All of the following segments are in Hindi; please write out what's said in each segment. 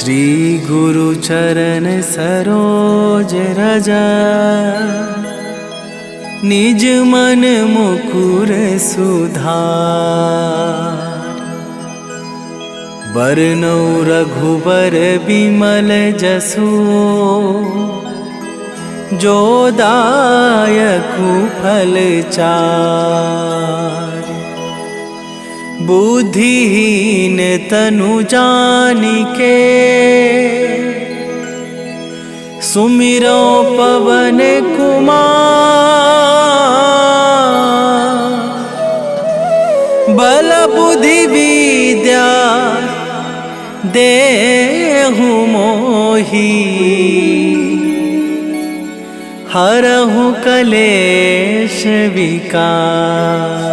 श्री गुरु चरण सरोज रज, निज मन मुकुर सुधार। बरनौ रघुबर बिमल जसु, जो दायकु फल चार। बुद्धिहीन तनु जानिके, सुमिरो पवन कुमार। बल बुद्धि विद्या देहु मोहि, हरहु कलेश विकार।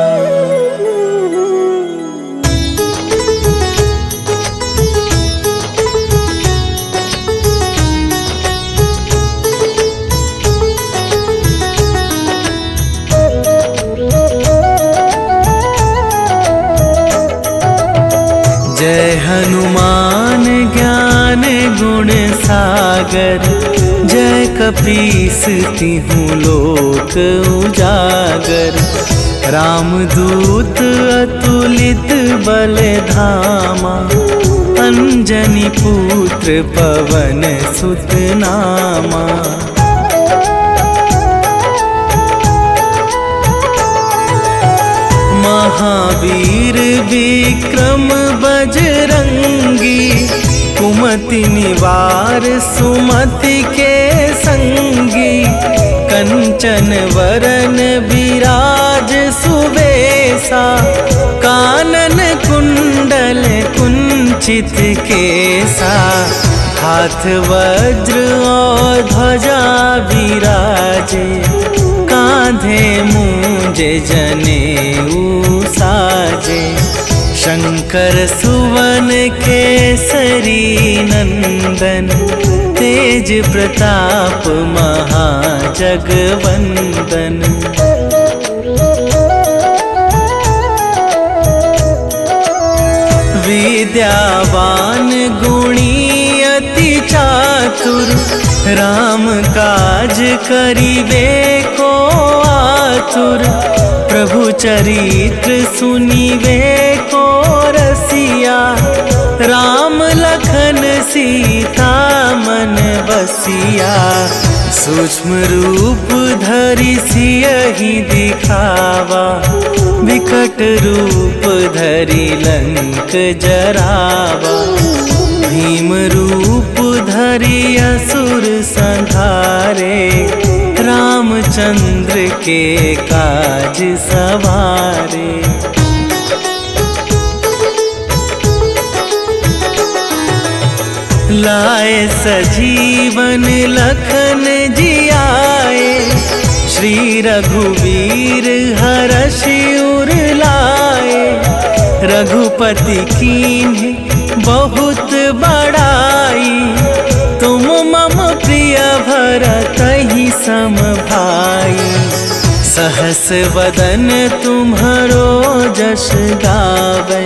जय हनुमान ज्ञान गुण सागर, जय कपीस तिहुँ लोक उजागर। रामदूत अतुलित बल धामा, अंजनी पुत्र पवन सुत नामा। महावीर विक्रम बजरंगी, कुमति निवार सुमति के संगी। कंचन वरन विराज सुबेसा, कानन कुंडल कुंचित केसा। हाथ वज्र और ध्वजा विराजे, कांधे मूंज जनेऊ साजे। शंकर सुवन केसरी नंदन, तेज प्रताप महाजगवंदन। विद्यावान गुणी अति चातुर, राम काज करिबे को आतुर। प्रभु चरित्र सुनिबे को रसिया, राम लखन सीता मन बसिया। सूक्ष्म रूप धरि सियहि दिखावा, विकट रूप धरि लंक जरावा। भीम रूप धरि असुर संहारे, रामचंद्र के काज सवारे। लाए सजीवन लखन जियाए, श्री रघुवीर हरषि उर लाए। रघुपति कीन्हि बहुत बड़ाई, तुम मम प्रिय भरतहि सम भाई। सहस वदन तुम्हरो जस गावे,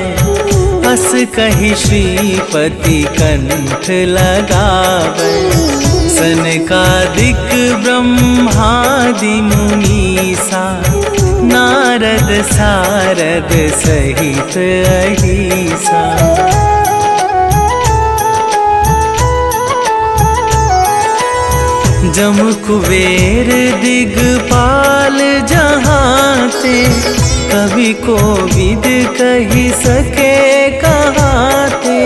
अस कहि श्रीपति कंठ लगावे। सनकादिक ब्रह्मादि मुनीसा, नारद सारद सहित अहिसा। जम कुबेर दिगपाल जहाते, कवि कोविद कहि सके कहाते।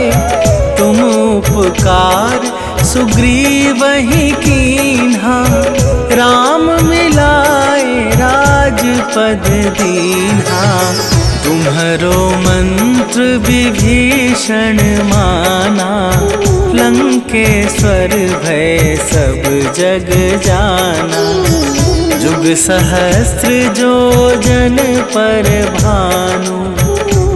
तुम उपकार सुग्रीवहि कीन्हा, राम मिलाए राजपद दीन्हा। तुम्हरो मंत्र विभीषण माना, लंकेश्वर भय सब जग जाना। जुग सहस्त्र जो जन पर भानु,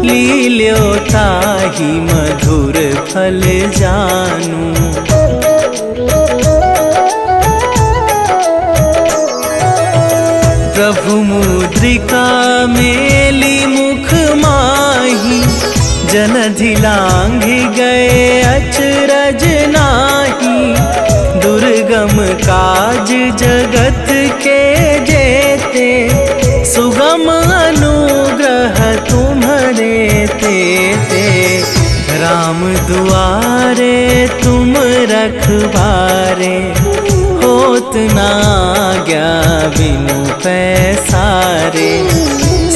लील्यो ताहि मधुर फल जानू। प्रभु मुद्रिका मेली मुख माही, जलधि लांघि गए अचरज दुर्गम काज जगत के जेते, सुगम अनुग्रह तुम्हारे तेते। राम दुआरे तुम रखवारे, होत ना आज्ञा बिनु पैसारे।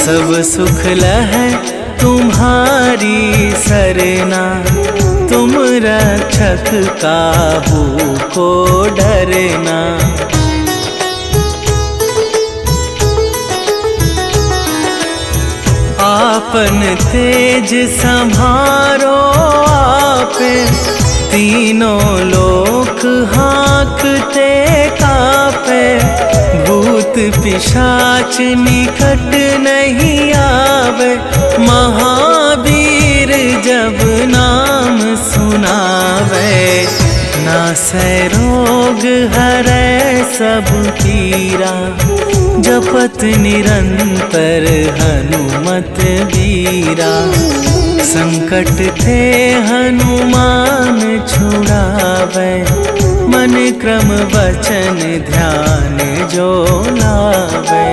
सब सुख लहै तुम्हारी सरना, तुम रक्षक काहू को डरना। आपन तेज संभारो आपे, तीनों लोक हाँकते कापे। भूत पिशाच निकट नहीं आवे, महावीर जब नाम सुनावे। नासै रोग हरै सब पीरा, जपत निरंतर हनुमत बीरा। संकट ते हनुमान छुड़ावे, मन क्रम वचन ध्यान जो लावे।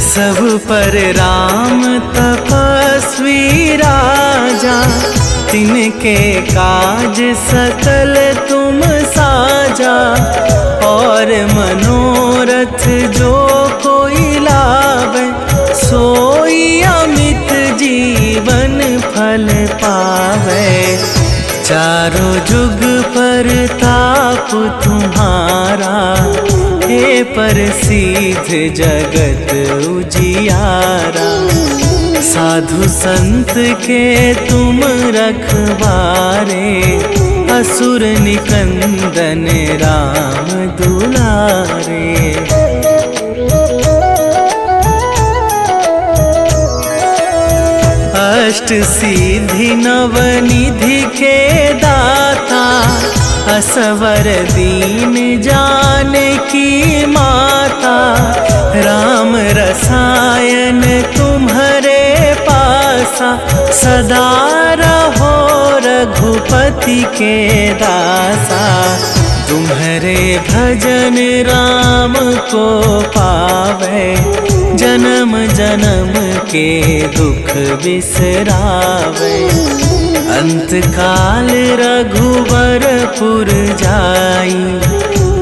सब पर राम तपस्वी राजा, तिनके काज सकल तुम साजा। और मनोरथ जो कोई लावे, सोई अमित जीवन फल पावे। चारों जुग पर ताप तुम्हारा, हे प्रसिद्ध जगत उजियारा। साधु संत के तुम रखवारे, असुर निकंदन राम दुलारे। अष्ट सिद्धि नवनिधि के दाता, असवर दीन जानकी माता। राम रसायन तुम्हारे पासा, सदा रहो रघुपति के दासा। तुम्हारे भजन राम को पावे, जन्म जन्म के दुख बिसरावे। अंत काल रघुवरपुर जाई,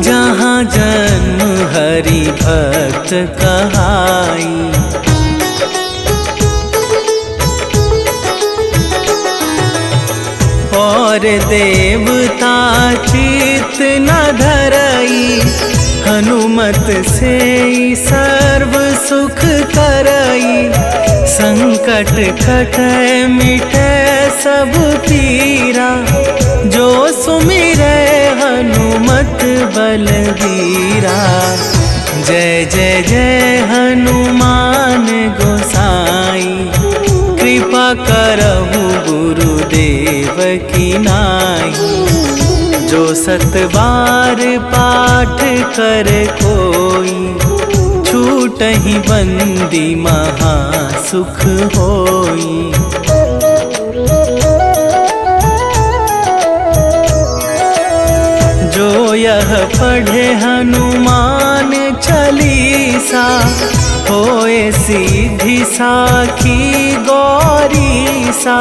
जहाँ जन्म हरि भक्त कहाई। और देवता चित न धरई, हनुमत से सर्व सुख करई। संकट कटै मिटै सब पीरा, जो सुमिरै हनुमत बलबीरा। जय जय जय हनुमान गोसाई, कृपा करहु गुरुदेव की नाई। जो सत बार पाठ कर कोई, छूटहि बंदी महा सुख होई। जो यह पढ़े हनुमान चालीसा, होए सीधी साखी गौरीसा।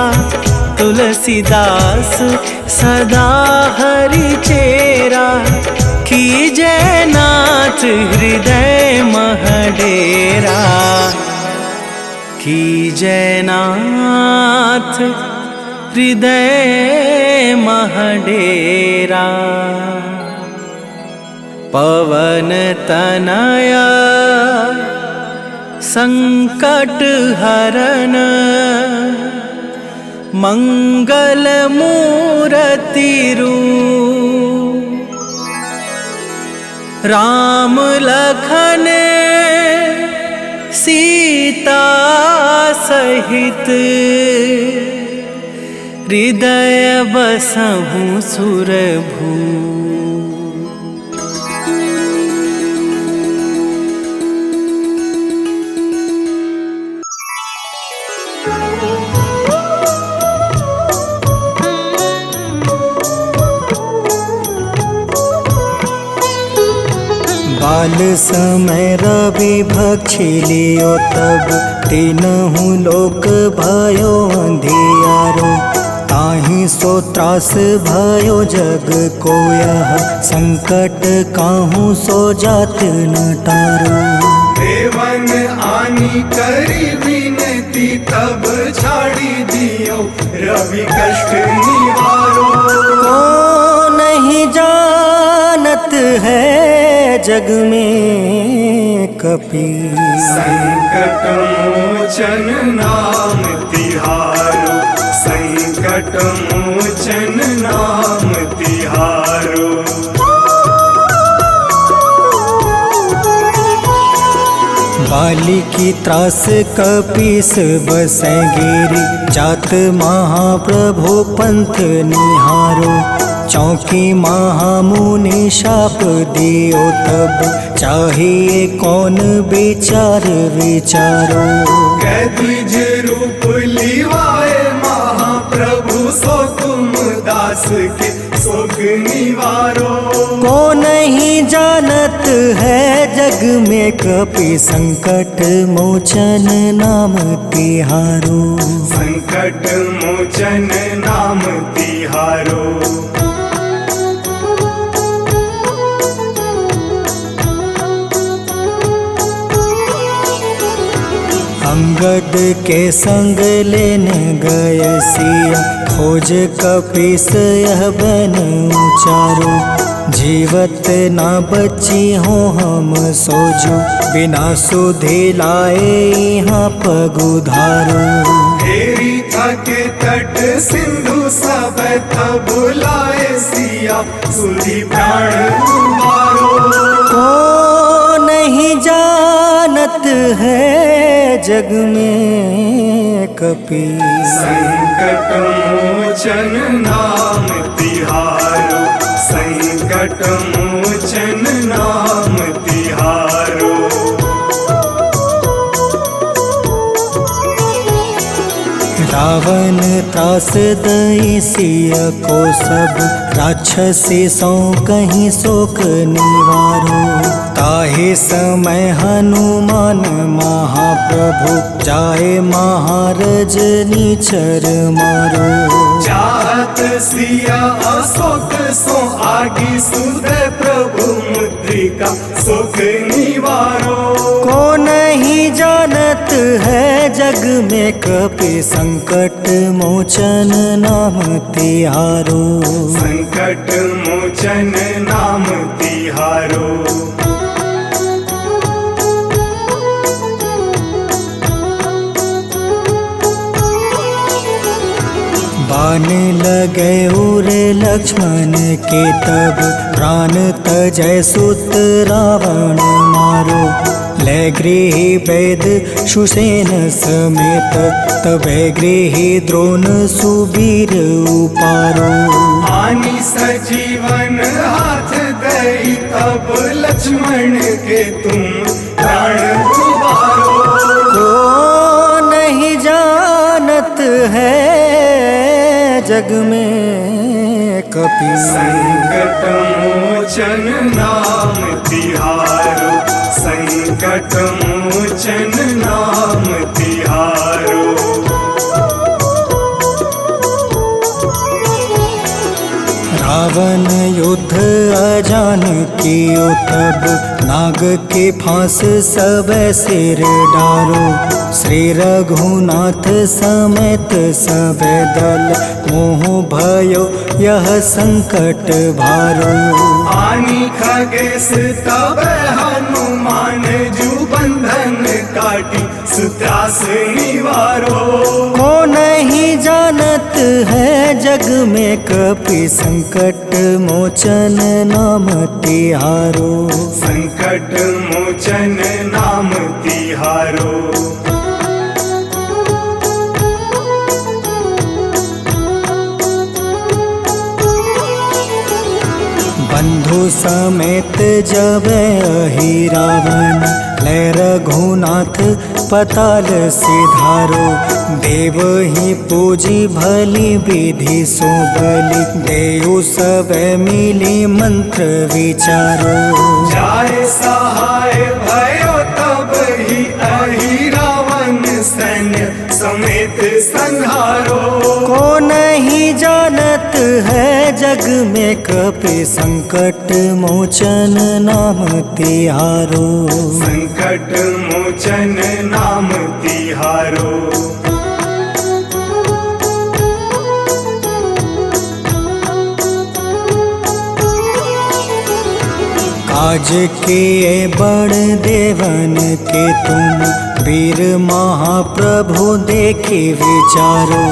तुलसीदास सदा हरि चेरा, कीजै नाथ हृदय मह डेरा। कीजै नाथ हृदय मह डेरा। पवन तनया संकट हरन, मंगल मूरति रूप। राम लखन सीता सहित, हृदय बसहु सुरभू। काल समय रवि भक्षी लियो तब तीनहु लोक भयो अंधियारो। ताहि सो त्रास भयो जग को यह संकट काहू सो जात न टारो। देवन आनी करी विनती तब छाड़ी दियो रवि कष्ट निवारो। को नहीं जानत है जग में कपि संकट मोचन नाम तिहारो। संकट मोचन नाम तिहारो। बाली की त्रास कपीस बसै गिरी जात महाप्रभु पंथ निहारो। चौकी महामुनि शाप दियो तब चाहिए कौन विचार विचारो। कैदिज रूप लिवाए महाप्रभु सो तुम दास के सुख निवारो। को नहीं जानत है जग में कपि संकट मोचन नाम तिहारो। संकट मोचन नाम तिहारो। अंगद के संग लेने गए सिया खोज कपीस यह बन उचारो। जीवत ना बची हो हम सोजो बिना सुधि लाए यहाँ पगुधारो। हेरी थके तट सिंधु सब तब लाए सिया सुधि प्राण उबारो। को नहीं जानत है जग में कपि संकट मोचन नाम तिहारो। संकट मोचन नाम तिहारो। रावण त्रास दई सिया को सब राक्षसी सो कहीं शोक निवारो। ताहे समय हनुमान महाप्रभु जाए महारज नीचर मारो। चाहत सिया अशोक सो आगी सुधे प्रभु मुद्रिका सुख निवारो। को नहीं जानत है जग में कपि संकट मोचन नाम तिहारो। संकट मोचन नाम तिहारो। बाण लगे उर लक्ष्मण के तब प्राण तजय सुत रावण मारो। ले गृही वैद सुसेन समेत तबे गृही द्रोण सुबीर उपारो। आनी सजीवन हाथ गई तब लक्ष्मण के तुम प्राण उबारो। को नहीं जानत है जग में कपि संकट मोचन नाम तिहारो। संकट मोचन नाम तिहारो। रावण युद्ध अजान कियो तब नाग के फांस सब सिर डारो। श्री रघुनाथ समेत सब दल मोह भयो यह संकट भारो। आनी खगेश तब हनुमान जू बंधन काटी सुत्रास निवारो। को नहीं जानत है जग में कपि संकट मोचन नाम तिहारो। संकट मोचन नाम तिहारो। बंधु समेत जब अहि रावण, ले रघुनाथ पताल सिधारो। देव ही पूजी भली विधि सो बलि, देव सब मिली मंत्र विचारो। जाय सहाय भयो तब ही अहि रावण सैन्य समेत संहारो। को नहीं जानत है जग में कपि संकट मोचन नाम तिहारो। संकट मोचन नाम तिहारो। काज किए बड़ देवन के तुम, वीर महाप्रभु देखी विचारो।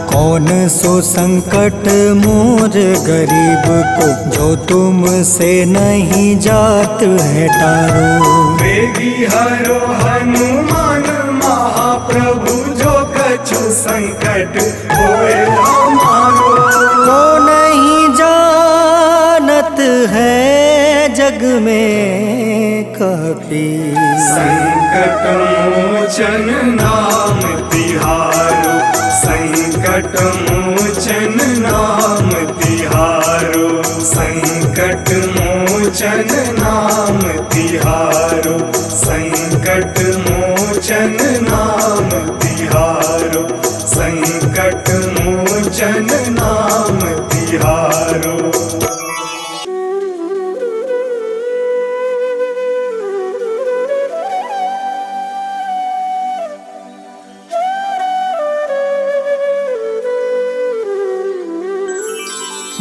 कौन सो संकट मोर गरीब को, जो तुम से नहीं जात है टारो। वेगी हरो हनुमान महाप्रभु, जो कछु संकट होए हमारो। को नहीं जानत है जग में कपि, संकट मोचन नाम तिहारो। संकट मोचन नाम तिहारो। संकट मोचन नाम तिहारो। संकट मोचन नाम तिहारो। संकट मोचन नाम तिहारो।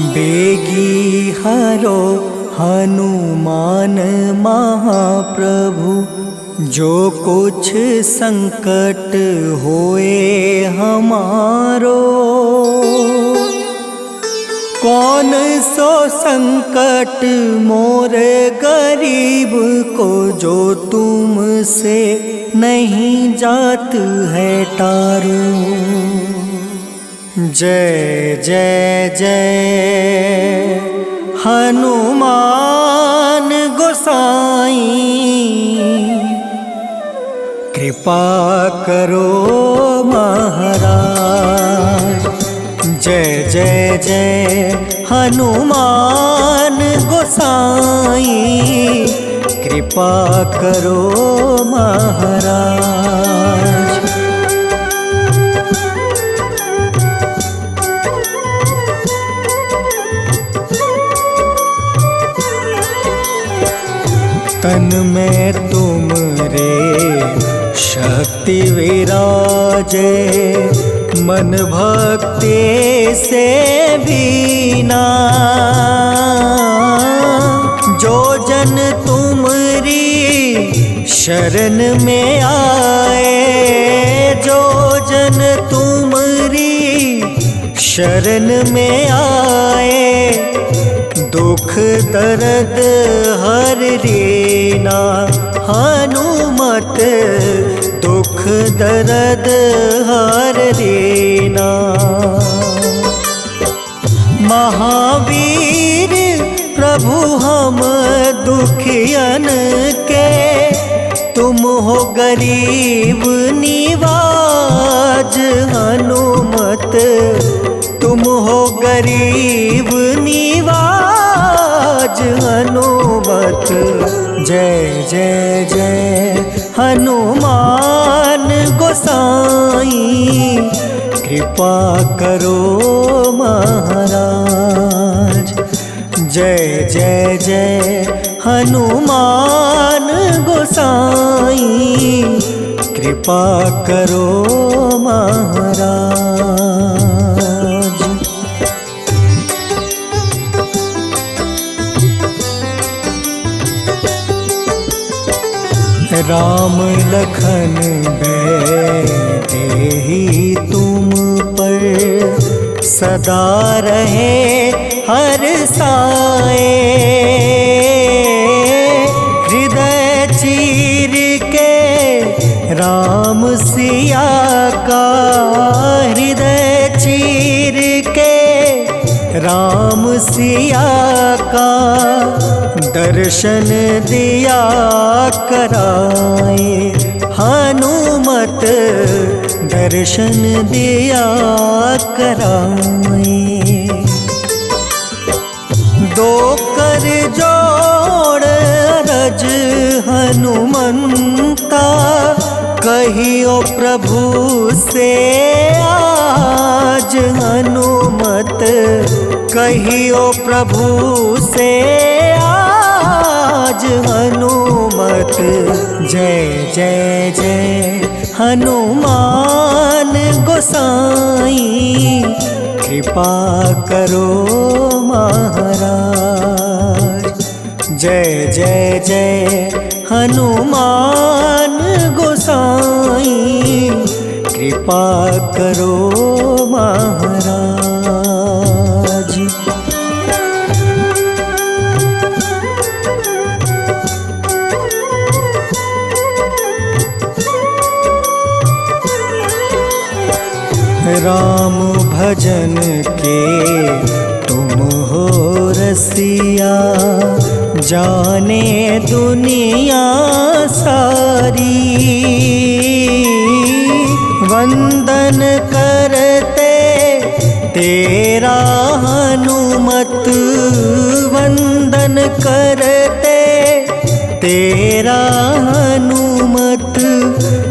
बेगी हरो हनुमान महाप्रभु, जो कुछ संकट होए हमारो। कौन सो संकट मोर गरीब को, जो तुम से नहीं जात है टारो। जय जय जय हनुमान गोसाई, कृपा करो महाराज। जय जय जय हनुमान गोसाई, कृपा करो महाराज। तन में तुम रे शक्ति विराजे, मन भक्ति से बीना। जो जन तुमरी शरण में आए, जो जन तुमरी शरण में आए, दुख दर्द हर रीना। हनुमत दुख दर्द हर रीना। महावीर प्रभु हम दुखियन के, तुम हो गरीब निवाज। हनुमत तुम हो गरीब निवाज। हनुमत जय जय जय हनुमान गोसाई, कृपा करो महाराज। जय जय जय हनुमान गोसाई, कृपा करो महाराज। राम लखन देहि तुम पर, सदा रहे हर साए। हृदय चीर के राम सिया का, हृदय चीर के राम सिया का, दर्शन दिया कराए हनुमत, दर्शन दिया कराए। दो कर जोड़ अरज हनुमंता, कहियो प्रभु से आज हनुमत, कहियो प्रभु से आज हनुमत। जय जय जय हनुमान गोसाई, कृपा करो महाराज। जय जय जय हनुमान गोसाई, कृपा करो महाराज। राम भजन के तुम हो रसिया, जाने दुनिया सारी। वंदन करते तेरा हनुमत, वंदन करते तेरा हनुमत।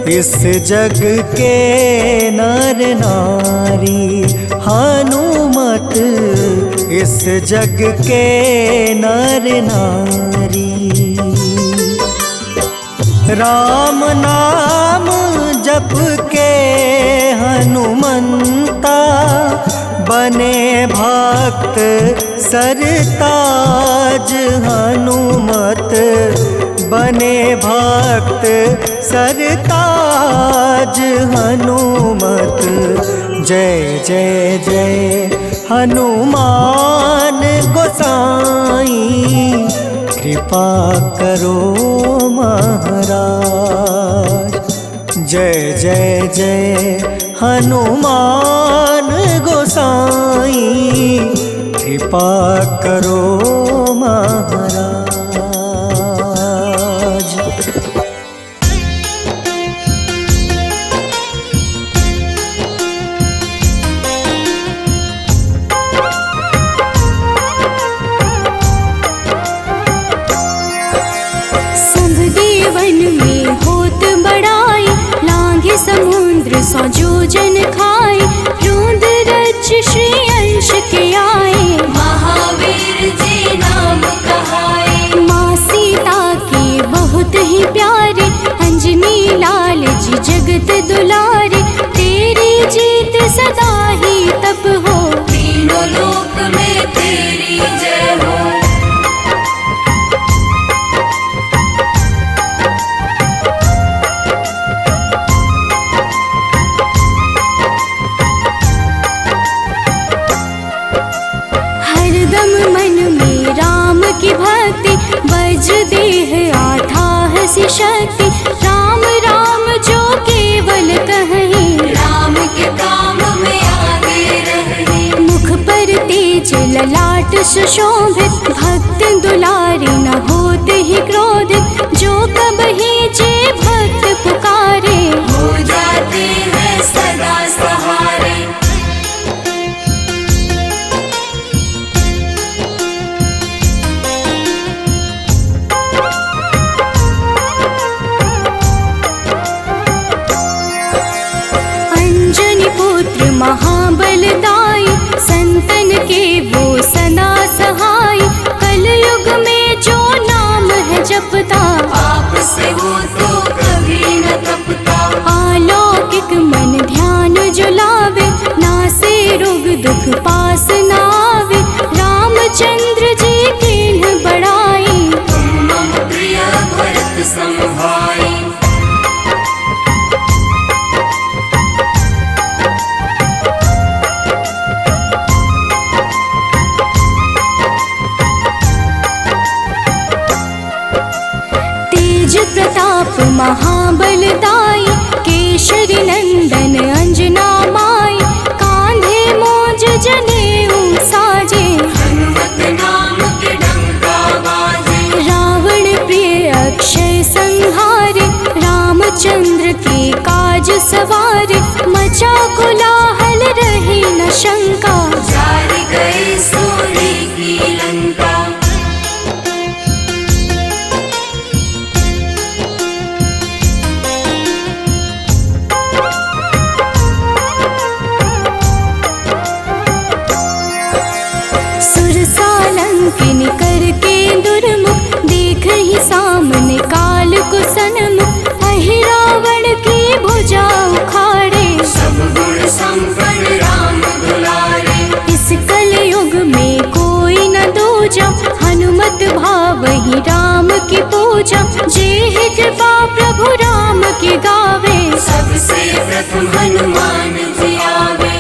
इस जग के नर नारी हनुमत, इस जग के नर नारी। राम नाम जप के हनुमंता, बने भक्त सरताज हनुमत, बने भक्त सरताज हनुमत। जय जय जय हनुमान गोसाई, कृपा करो महाराज। जय जय जय हनुमान गोसाई, कृपा करो महाराज। समुद्र सौ जोजन खाए, रोंद रज श्री अंश के आए। महावीर जी नाम कहाए, माँ सीता के बहुत ही प्यारे, अंजनी लाल जी जगत दुलारे। तेरी जीत सदा ही तब हो, तीनों लोक में तेरी जय हो। की भक्ति बज देह आठाह सी शक्ति। राम राम जो केवल कहीं, राम के काम में आगे रहे। मुख पर तेज ललाट सुशोभित, भक्त दुलारे न होते ही क्रोधित। जो कबहि जे भक्त पुकारे, हो जाते हैं सदा सहारे। महाबलदाई, संतन के वो सदा सहाय। कलयुग में जो नाम है जपता, पाप से वो तो कभी न तपता। अलौकिक मन ध्यान जो लावे, नासे रोग दुख पास न आवे। रामचंद्र जी किन्ह बड़ाई, तुम मम प्रिय भरत सम भाई। प्रताप महाबलदाई, केशरी नंदन अंजना माई। कांधे मोज जनेऊ साजे, हनुमत नाम के डंका बाजे। रामचंद्र के काज सवारे, मचा कोलाहल रही न शंका, जार गए सूर्य की लंका। सुरसालंकिनी करके दुर्मुख, देख ही सामने काल को सन्मुख, अहि रावण की भुजा उखाड़े, सब गुण संपन्न राम दुलारे। इस कलयुग में कोई न दूजा, हनुमत भावहि राम की पूजा, जेहि कृपा प्रभु राम की गावे, सबसे प्रथम हनुमान जी आवे।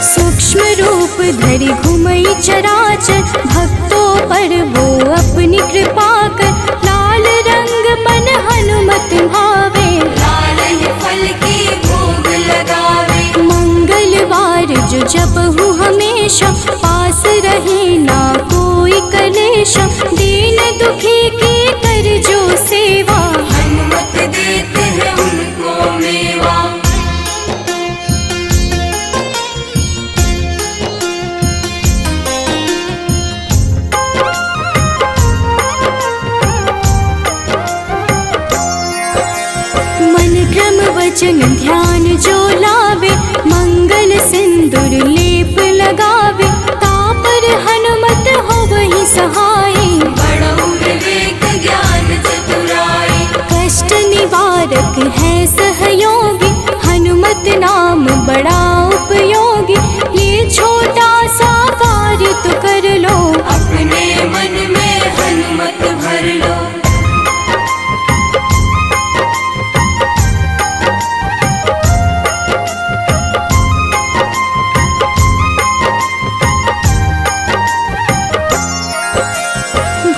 सूक्ष्म रूप धरि घुमई चराचर, भक्तों पर वो अपनी कृपा कर, लाल रंग मन हनुमत भावे, लाल ही फल की भोग लगावे। मंगलवार जो जपहु हमेशा, पास रहे ना कोई कलेशा, दीन दुखी की कर जो सेवा, हनुमत देते हैं उनको मेवा। मन क्रम वचन ध्यान जो लावे, मंगल सिंदूर लेप लगावे, तापर हनुमत हो वही सहाय, बड़ो विवेक ज्ञान चतुराई। कष्ट निवारक है सहयोगी, हनुमत नाम बड़ा उपयोगी, ये छोटा सा कार्य तो कर लो, अपने मन में हनुमत भर लो।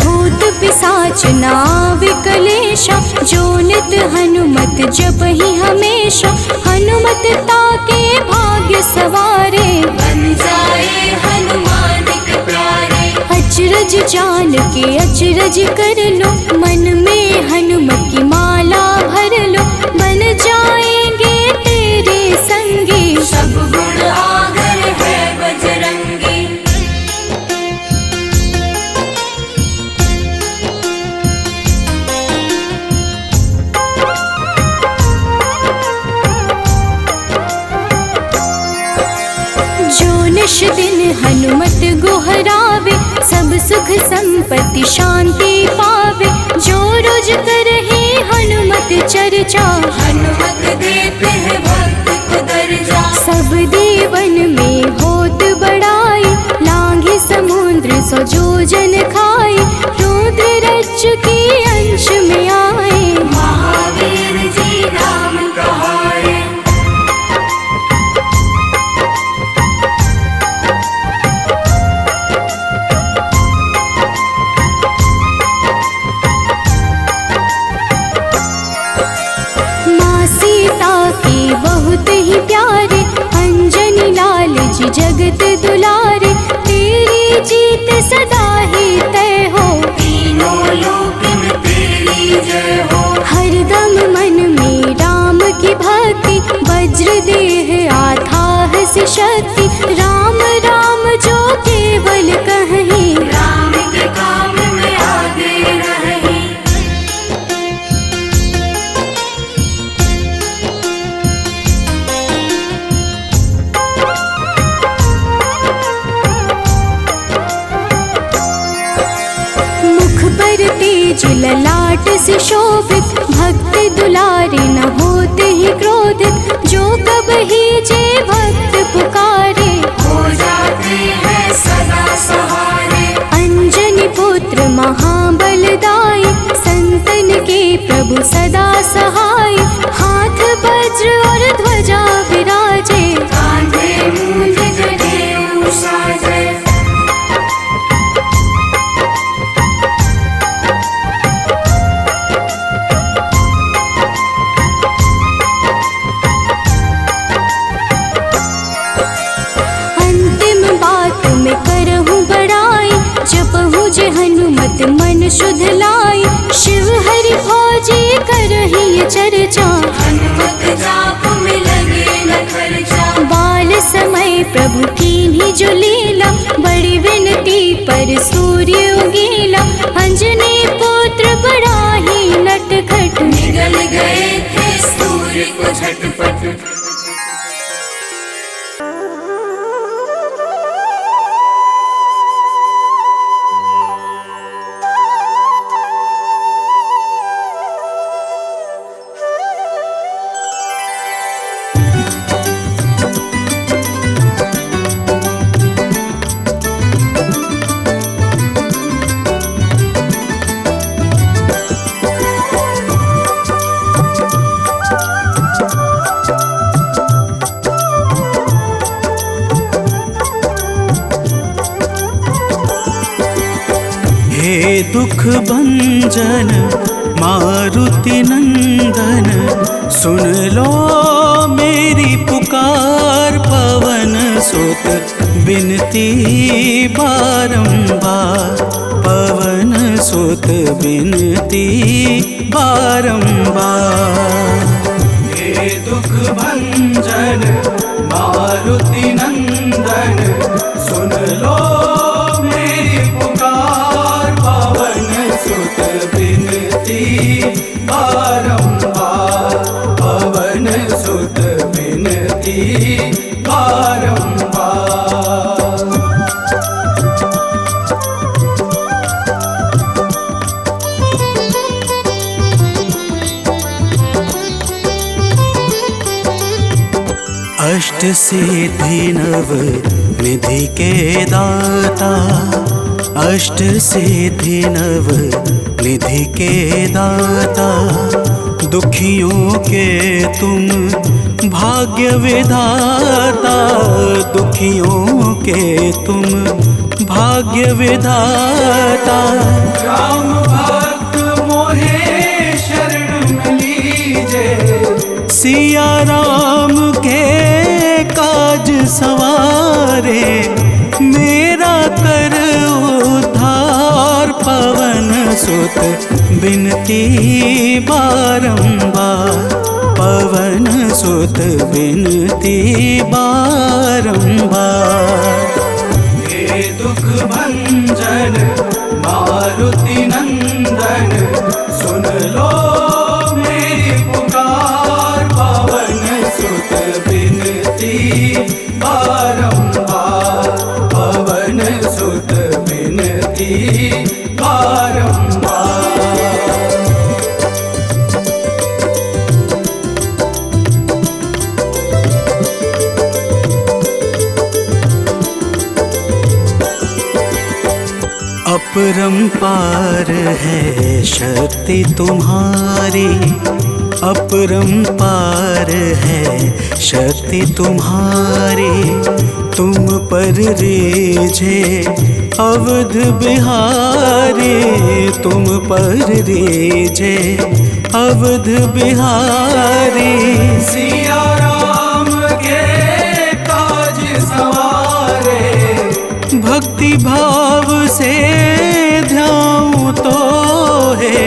भूत पिशाच नाव कलेशा, जो नित हनुमत जप ही हमेशा, हनुमत ताके भाग्य सवारे, बन जाए हनुमान के प्यारे। अचरज जान के अचरज कर लो, मन में हनुमत की माला भर लो, बन जाएंगे तेरे संगी, सब गुण आगर है बजरंगी। जो निश दिन हनुमत गोहरावे, सब सुख संपत्ति शांति पावे, जो रोज करहे हनुमत चर्चा, हनुमत देते हैं भक्त को दर्जा। सब देवन में होत बड़ाई, लांघे समुद्र सो जो जन खाए, रुद्र रज की अंश में आए, महावीर जी नाम कहाए। माँ सीता के बहुत ही प्यारे, अंजनी लाल जी जगत दुलारे, तेरी जीत सदा ही तय हो, तीनों लोक में तेरी जय हो। हरदम मन में राम की भक्ति, वज्र देह आथाह से शक्ति, राम राम जो केवल कहीं, राम के काम में आगे रही। मुख पर तेज ललाट से शोभित, भक्त दुलारे न होते ही क्रोधित, जो कब ही जे भक्त पुकारे, हो जाते हैं सदा सहारे। अंजनी पुत्र महाबलदाई, संतन के प्रभु सदा सहाय, हाथ वज्र और ध्वजा विराजे, कांधे मूंज जनेऊ साजे। नित मन शुद्ध लाई, शिव हरि भोजी करही चर्चा। हनुमत जाप में लगे न खर्चा, बाल समय प्रभु कीन्ही जो लीला, बड़ी विनती पर सूर्य उगीला। अंजनी पुत्र बड़ा ही नटखट, निगल गए थे सूर्य को झटपट। हे दुख भंजन मारुति नंदन, सुन लो मेरी पुकार। पवन सुत बिनती बारंबार, पवन सुत बिनती बारंबार। हे दुख भंजन मारुति नंदन, सुन लो मेरी पुकार। पवन सुत बिनती बारंबार, पवन सुत बिनती बारंबार। अष्ट सिद्धि नव निधि के दाता, अष्ट सिद्धि नव निधि के दाता। दुखियों के तुम भाग्य विधाता, दुखियों के तुम भाग्य विधाता। राम भक्त मोहे शरण लीजे, सिया राम के काज सवारे। मेरा कर उद्धार, पवन सुत बिनती बारंबार, पवन सुत बिनती बारंबार। हे दुख भंजन मारुति नंदन, सुन लो मेरी पुकार। पवन सुत बिनती बारंबार, पवन सुत बिनती बारंबार। अपरंपार है शक्ति तुम्हारी, अपरंपार है शक्ति तुम्हारी। तुम पर रीझे अवध बिहारी, तुम पर रीझे अवध बिहारी। सिया राम के काज सवारे, भक्ति भाव से ध्याऊं तो है,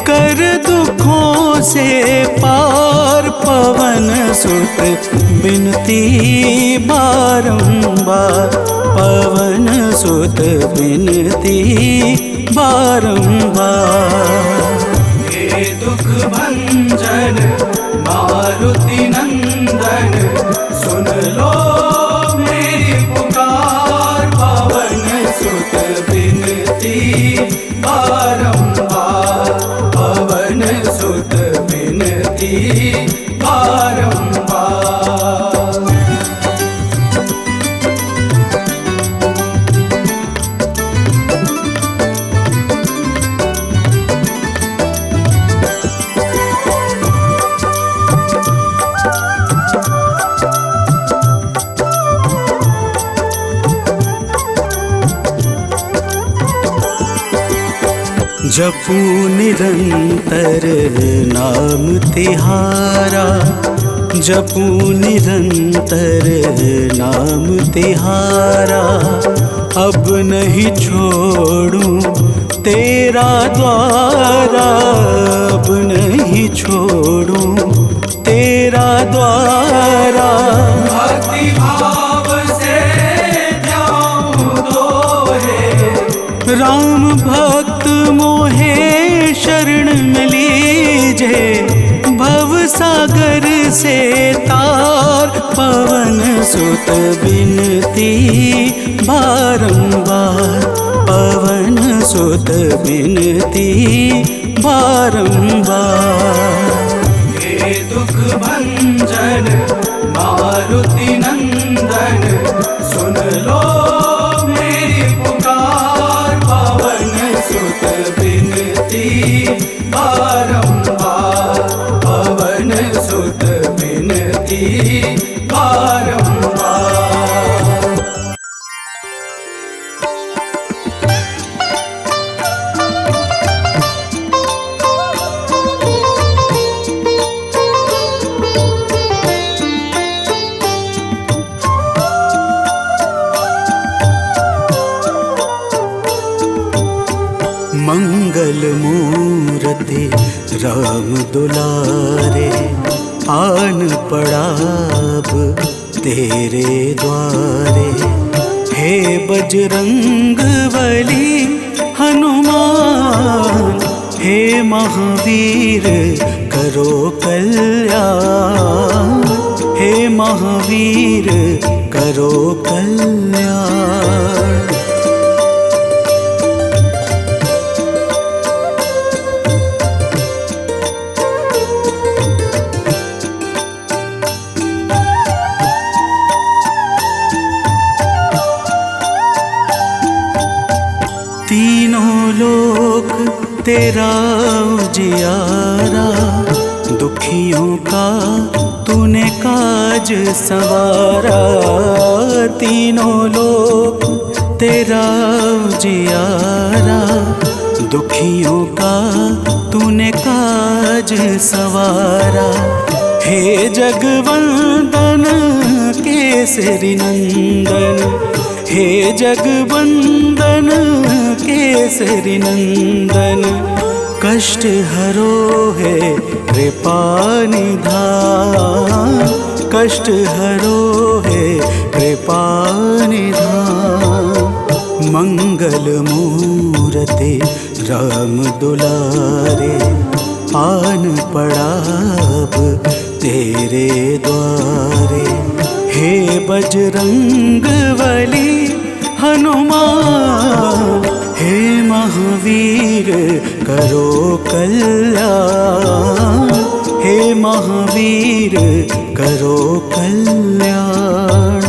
कर दुखों से पार। पवन सुत बिनती बारंबार, पवन सुत बिनती बारंबार। हे दुख भंजन मारुति नंदन, सुन लो मेरी पुकार। पवन सुत बिनती बारंबार, पवन सुत बिनती बारंबार। जपू निरंतर नाम तिहारा, जपू निरंतर नाम तिहारा। अब नहीं छोड़ूं तेरा द्वारा अब नहीं छोड़ूं, तेरा द्वारा भक्ति भाव से जाऊं दोहे। राम भक्त मोहे शरण में लीजे, भव सागर से तार पवन सुत बिनती बारंबार, पवन सुत बिनती बारंबार। हे दुख भंजन मारुति नंदन, सुन लो मेरी पुकार, पवन सुत बिनती बारंबार, पवन सुत बिनती बारंबार। मंगल मूर्ति राम दुलारे, आन पड़ा अब तेरे द्वारे। हे बजरंग बली हनुमान, हे महावीर करो कल्याण, हे महावीर करो कल्याण। तीनों लोक तेरा उजियारा, दुखियों का तूने काज संवारा। तीनों लोक तेरा उजियारा, दुखियों का तूने काज संवारा। हे जगवंदन केसरी नंदन, हे जगवंदन केसरी नंदन, कष्ट हरो है कृपा निधान, कष्ट हरो है कृपा निधान। मंगल मूर्ति राम दुलारे, आन पड़ा अब तेरे द्वारे। हे बजरंग बली हनुमान, हे महावीर करो कल्याण, हे महावीर करो कल्याण।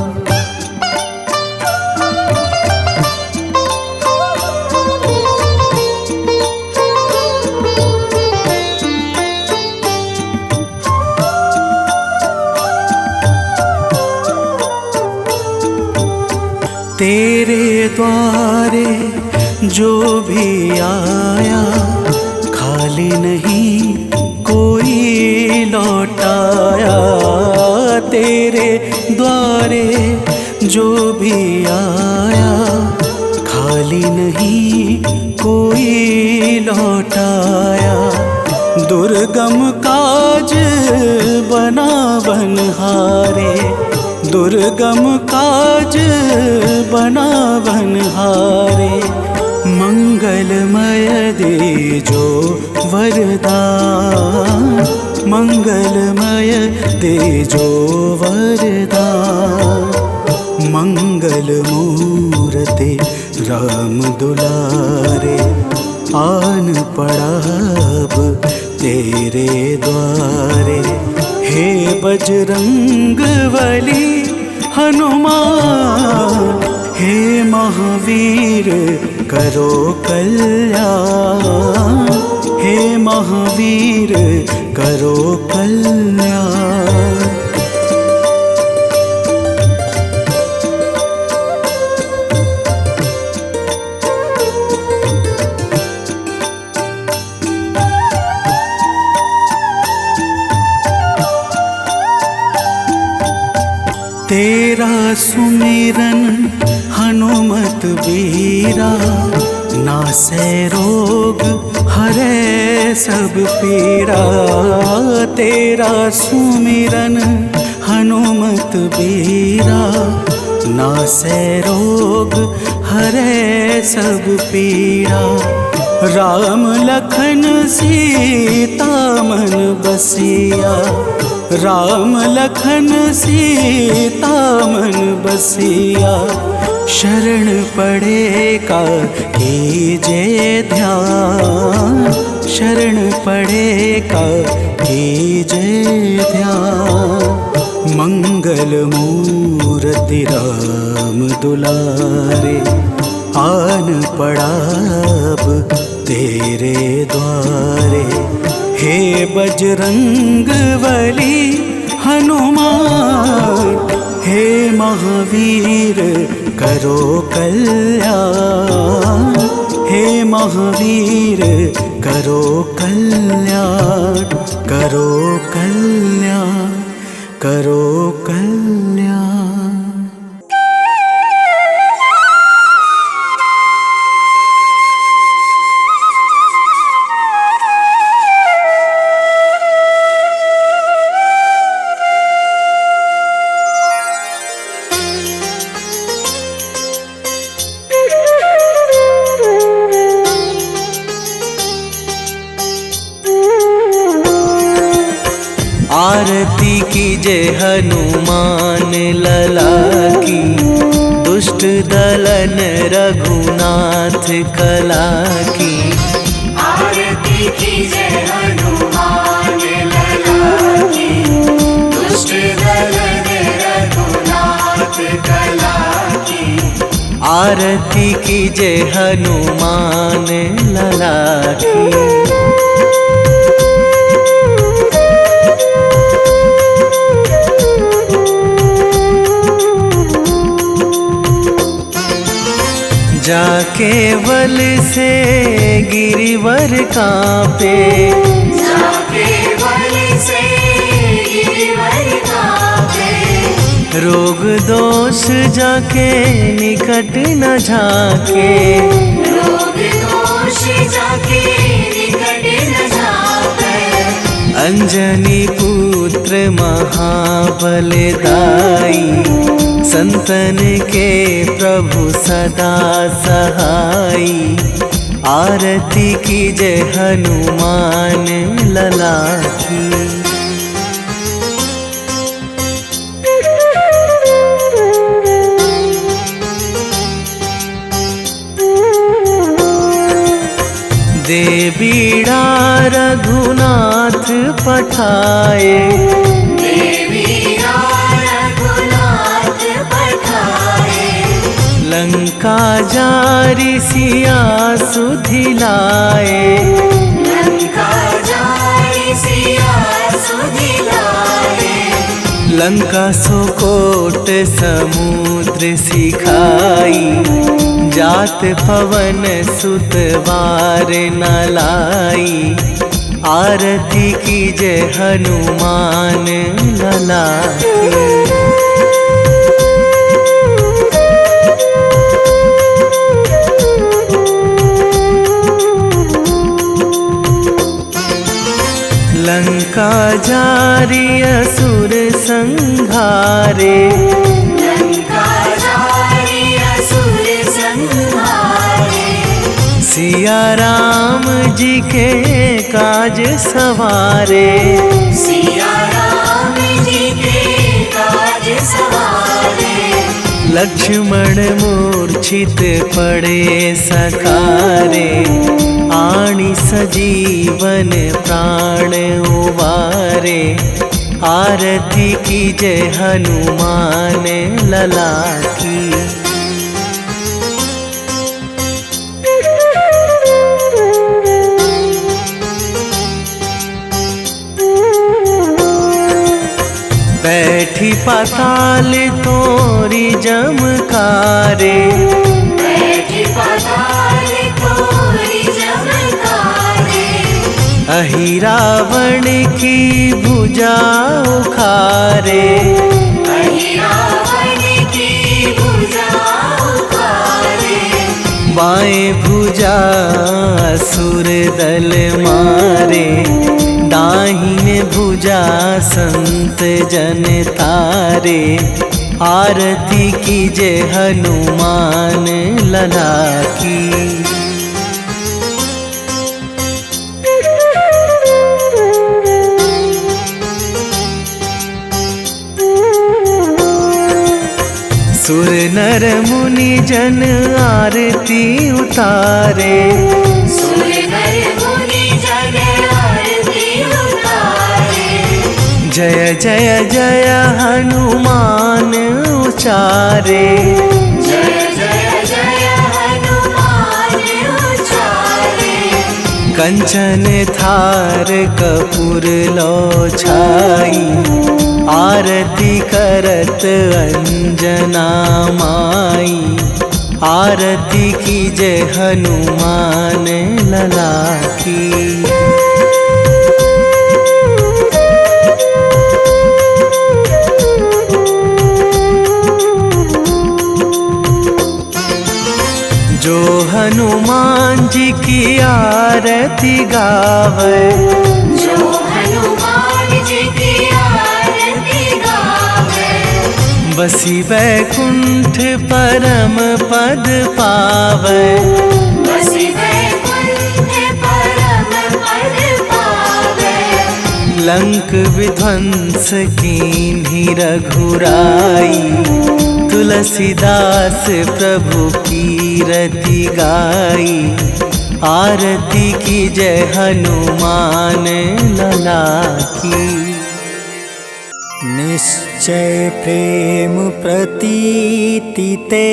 तेरे द्वारे जो भी आया, खाली नहीं कोई लौटाया। तेरे द्वारे जो भी आया, खाली नहीं कोई लौटाया। दुर्गम काज बना बनहारे, दुर्गम काज बना बनहारे। मंगलमय दे जो वरदान, मंगलमय दे जो वरदान। मंगल मूर्ति राम दुलारे, आन पड़ा अब तेरे द्वारे। हे बजरंग बली हनुमान, हे महावीर करो कल्याण, हे महावीर करो कल्याण। तेरा सुमिरन हनुमत बीरा, नासै रोग हरै सब पीड़ा, तेरा सुमिरन हनुमत बीरा। नासै रोग हरै सब पीड़ा, राम लखन सीता मन बसिया। राम लखन सीता मन बसिया, शरण पड़े का कीजे ध्यान। शरण पड़े का कीजे ध्यान। मंगल मूर्ति राम दुलारे, आन पड़ा अब तेरे द्वारे। हे बजरंग बली हनुमान, हे महावीर करो कल्याण। हे महावीर करो कल्याण, करो कल्याण, करो कल्याण। आरती कीजे हनुमान लला की, दुष्ट दलन रघुनाथ कला की। आरती कीजे हनुमान लला की, दुष्ट दलन रघुनाथ कला की। आरती कीजे हनुमान लला की। जाके बल से गिरिवर कांपे, जाके बल से गिरिवर कांपे। रोग दोष जाके निकट न झाके। रोग दोष जाके निकट न झाके। अंजनी पुत्र महाबलदाई, संतन के प्रभु सदा सहाई। आरती कीजे हनुमान लला की। दे बीड़ा रघुनाथ पठाए, लंका जारी सिया सुधिलाए। लंका जारी सिया सुधिलाए। लंका सुकोट समुद्र सिखाई, जात पवन सुत वार न लाई। आरती कीजे हनुमान लला की। लंका जारी असुर संहारे, लंका जारी असुर संहारे। सिया राम जी के काज सवारे। सिया राम जी के काज सवारे। लक्ष्मण मूर्छित पड़े सकारे, आणी सजीवन प्राण उबारे। आरती कीजे हनुमान लला की। बैठी पाताल तोरी जमकारे, बैठी पाताल तोरी जमकारे। अहि रावण की भुजा उखारे, अहि रावण की भुजा उखारे। बाएं बाएं भुजा असुर दल मारे, दाहिने भुजा संत जन तारे। आरती कीजे हनुमान लला की। सुर नर मुनि जन आरती उतारे, सुर नर मुनि जन आरती उतारे। जय जय जय हनुमान उचारे, जय जय जय हनुमान उचारे। कंचन थार कपूर लो छाई, आरती करत अंजना माई। आरती कीजे हनुमान लला की। जो हनुमान जी की आरती गावे, जो हनुमान जी की आरती गावे। बसी वैकुंठ परम पद पावे, बसी वैकुंठ परम पद पावे। लंक विध्वंस कीन्ही रघुराई, तुलसीदास प्रभु कीरति गाई। आरती कीजय हनुमान लला की। निश्चय प्रेम प्रतीति ते,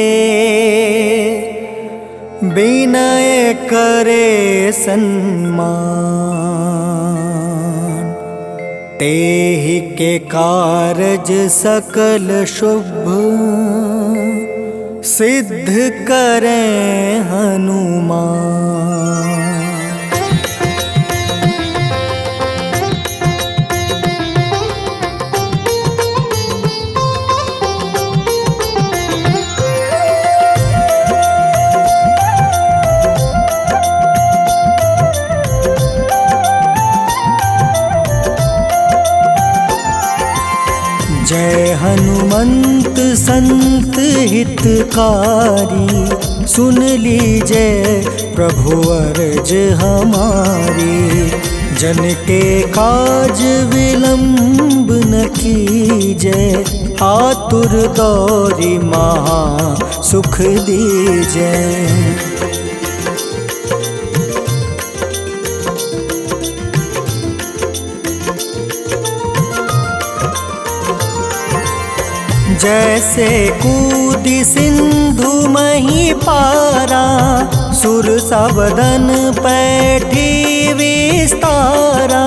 विनय करे सन्मान। तेहि के कारज सकल शुभ, सिद्ध करें हनुमान। जय हनुमंत संत हितकारी, सुन लीजय प्रभु अर्ज हमारी। जन के काज विलंब न कीजय, आतुर दौरी महा सुख दीजय। जैसे कूदी सिंधु मही पारा, सुर सबदन पैठी विस्तारा।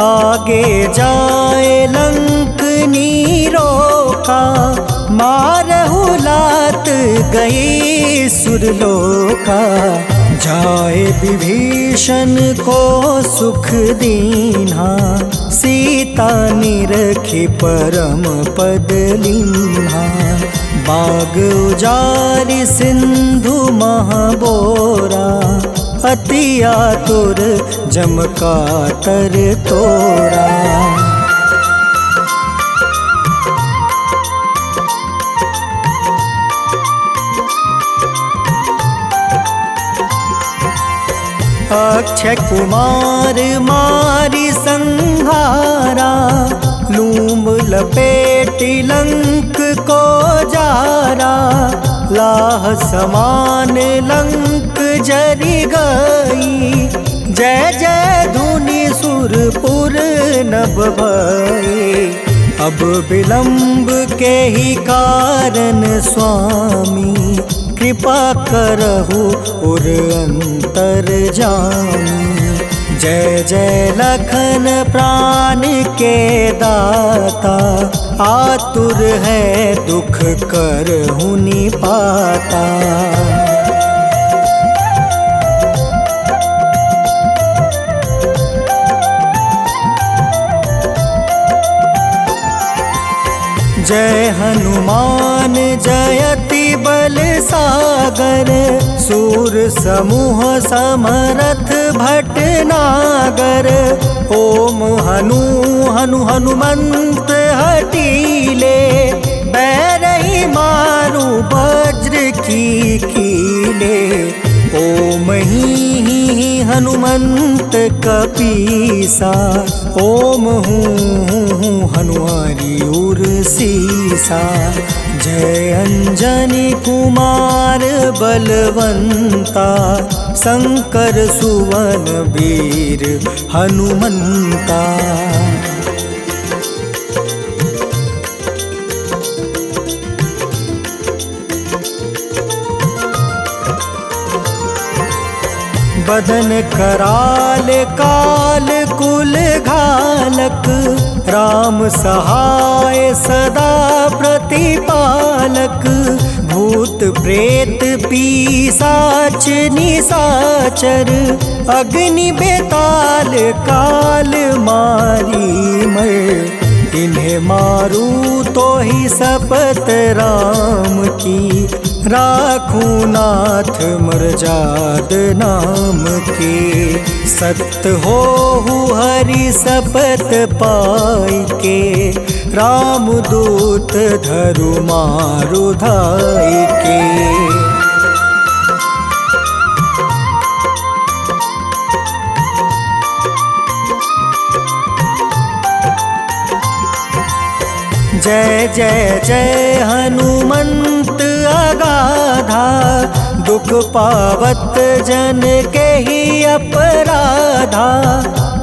आगे जाए लंक नीरोका, मारहु लात गई सुरलोका। जाए विभीषण को सुख दीन्हा, सीता निरखी परम पद लीन्हा। बाग उजारि सिंधु महाबोरा, अति आतुर जम कातर तोरा। अक्षय कुमार मारी संहारा, लूम लपेटी लंक को जारा। लाह समान लंक जरी गई, जय जय धुनि सुरपुर नभ भई। अब विलंब के ही कारण स्वामी, कृपा करहु उर अंतर जामी। जय जय लखन प्राण के दाता, आतुर है दुख करहु निपाता। जय हनुमान जयति बल सागर, सूर समूह समरथ भटनागर। ओम हनु हनु हनुमंत हटीले, बैरही मारू वज्र की कीले। ओम ही हनुमंत कपीसा, ओम हूँ हनुमारी उर सीसा। जय अंजनी कुमार बलवंता, शंकर सुवन वीर हनुमंता। बदन कराल काल कुल घालक, राम सहाय सदा प्रतिपालक। भूत प्रेत पिशाच निशाचर, अग्नि बेताल काल मारी मर। इन्हें मारू तो ही शपथ राम की, राखूं नाथ मर्जाद नाम के। सत्य हो हरि शपथ पाई के, राम दूत धरु मारु धाई के। जय जय जय हनुमंत अगाधा, दुख पावत जन के ही अपराधा।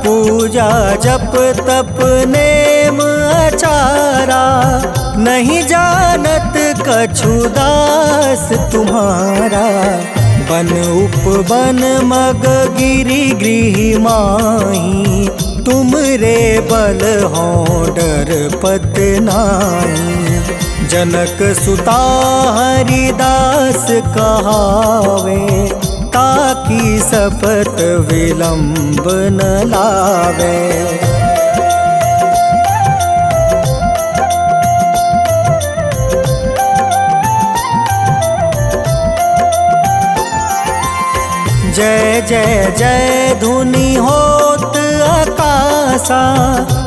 पूजा जप तप नेम आचारा, नहीं जानत कछु दास तुम्हारा। बन उपवन मग गिरि गृह माही, तुम रे बल हो डर पत नाई। जनक सुता हरिदास कहावे, ताकि शपथ विलंब न लावे। जय जय जय धुनि होत आकाशा,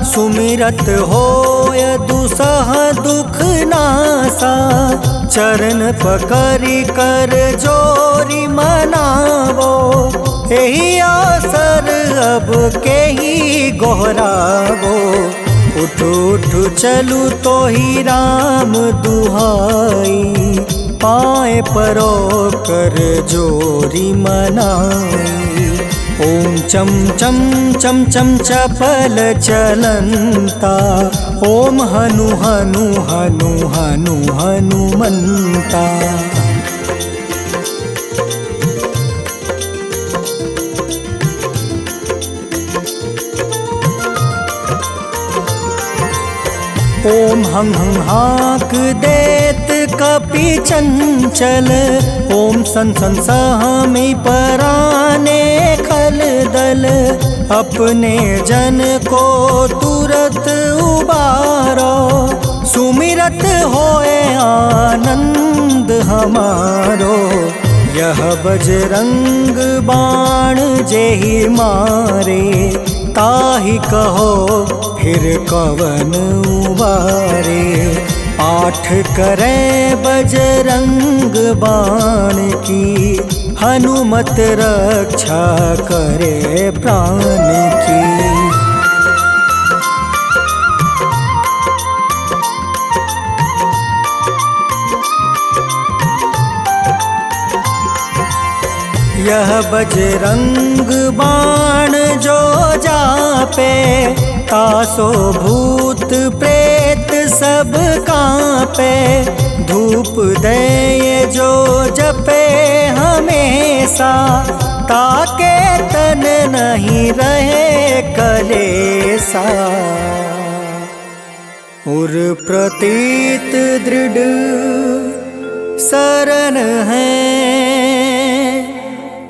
सुमिरत होय दुसह दुख नासा। चरण पकड़ि कर जोरी मनावो, एही आसर अब के ही गोहरावो। उठ उठ चलू तो ही राम दुहाई, पाए परो कर जोरी मनाई। ओम चम चम चम चम चपल चलंता, ओम हनु हनु हनु हनु हनुमंता। ओम हं हं हाक देत कपि चंचल, ओम सन सन सहमी पराने खल दल। अपने जन को तुरत उबारो, सुमिरत होए आनंद हमारो। यह बजरंग बाण जेहि मारे, ताहि कहो फिर कवन उबारे। पाठ करें बजरंग बाण की, हनुमत रक्षा करे प्राण की। यह बजरंग बाण जो जापे, तासो भूत प्रेत सब कांपे। धूप दे जो जपे हमेशा, ताके तन नहीं रहे कलेसा। उर प्रतीत दृढ़ शरण है,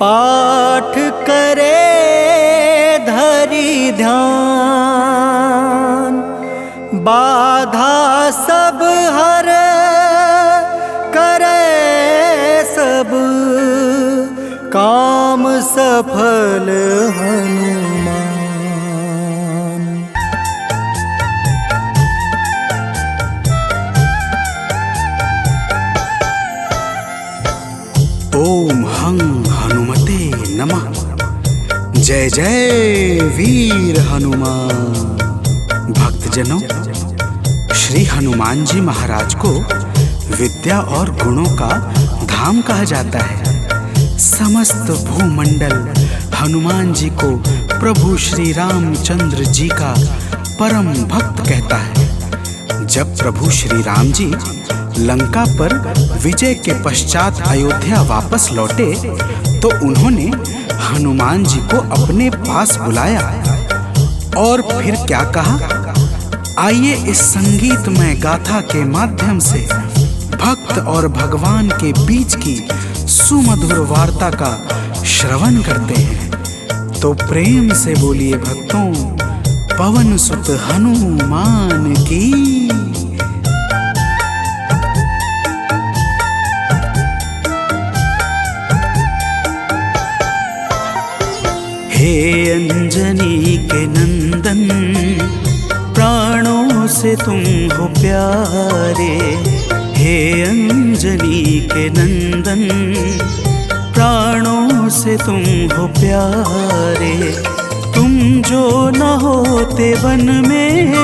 पाठ करे धरि ध्यान। बाधा सब सफल हनुमान। ओम हं हनुमते नमः। जय जय वीर हनुमान। भक्तजनों, श्री हनुमान जी महाराज को विद्या और गुणों का धाम कहा जाता है। समस्त भूमंडल हनुमान जी को प्रभु श्री रामचंद्र जी का परम भक्त कहता है। जब प्रभु श्री राम जी लंका पर विजय के पश्चात अयोध्या वापस लौटे तो उन्होंने हनुमान जी को अपने पास बुलाया और फिर क्या कहा, आइए इस संगीतमय गाथा के माध्यम से भक्त और भगवान के बीच की सुमधुर वार्ता का श्रवण करते हैं। तो प्रेम से बोलिए भक्तों, पवन सुत हनुमान की। हे अंजनी के नंदन, प्राणों से तुम हो प्यारे। हे अंजनी के नंदन, प्राणों से तुम हो प्यारे। तुम जो न होते वन में,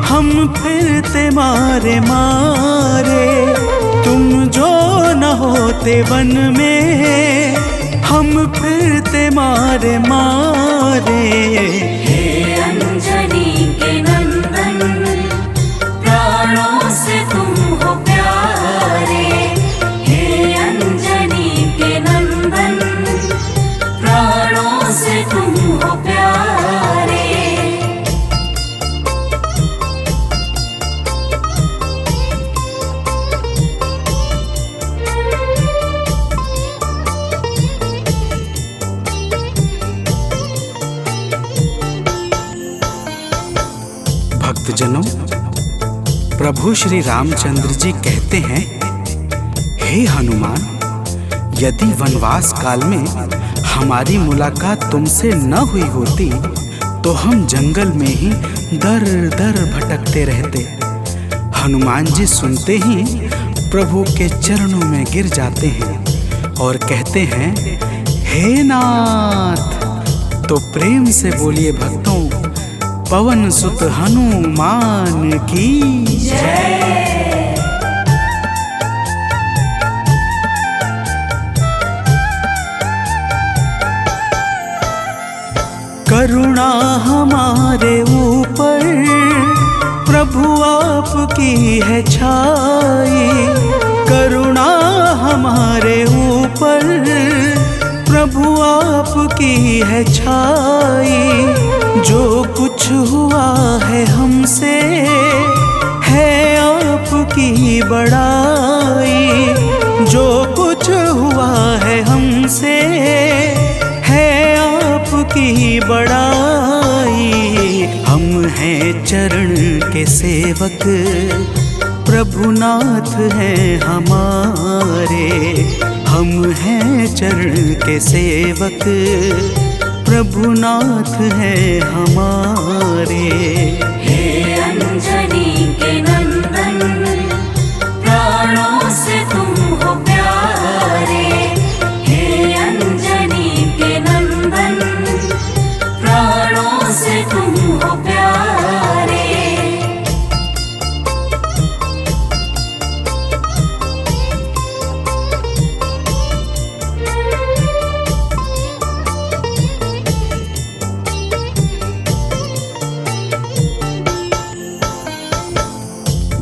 हम फिरते मारे मारे। तुम जो न होते वन में, हम फिरते मारे मारे। हे अंजनी के नंदन, प्राणों से तुम हो प्यारे। हे अंजनी के नंदन, प्राणों से तुम हो प्यारे। भक्तजनों, प्रभु श्री रामचंद्र जी कहते हैं, हे हनुमान, यदि वनवास काल में हमारी मुलाकात तुमसे न हुई होती तो हम जंगल में ही दर दर भटकते रहते। हनुमान जी सुनते ही प्रभु के चरणों में गिर जाते हैं और कहते हैं, हे नाथ। तो प्रेम से बोलिए भक्तों, पवन सुत हनुमान की जय। करुणा हमारे ऊपर प्रभु आपकी है छाई। करुणा हमारे ऊपर प्रभु आपकी है छाई। जो कुछ हुआ है हमसे है आपकी बड़ाई। जो कुछ हुआ है हमसे है आपकी बड़ाई। हम हैं चरण के सेवक, प्रभुनाथ हैं हमारे। हम हैं चरण के सेवक, प्रभुनाथ हैं हमारे। हे अंजनी के नंदन, प्राणों से तुम हो प्यारे। हे अंजनी के नंदन, प्राणों से तुम हो प्यारे।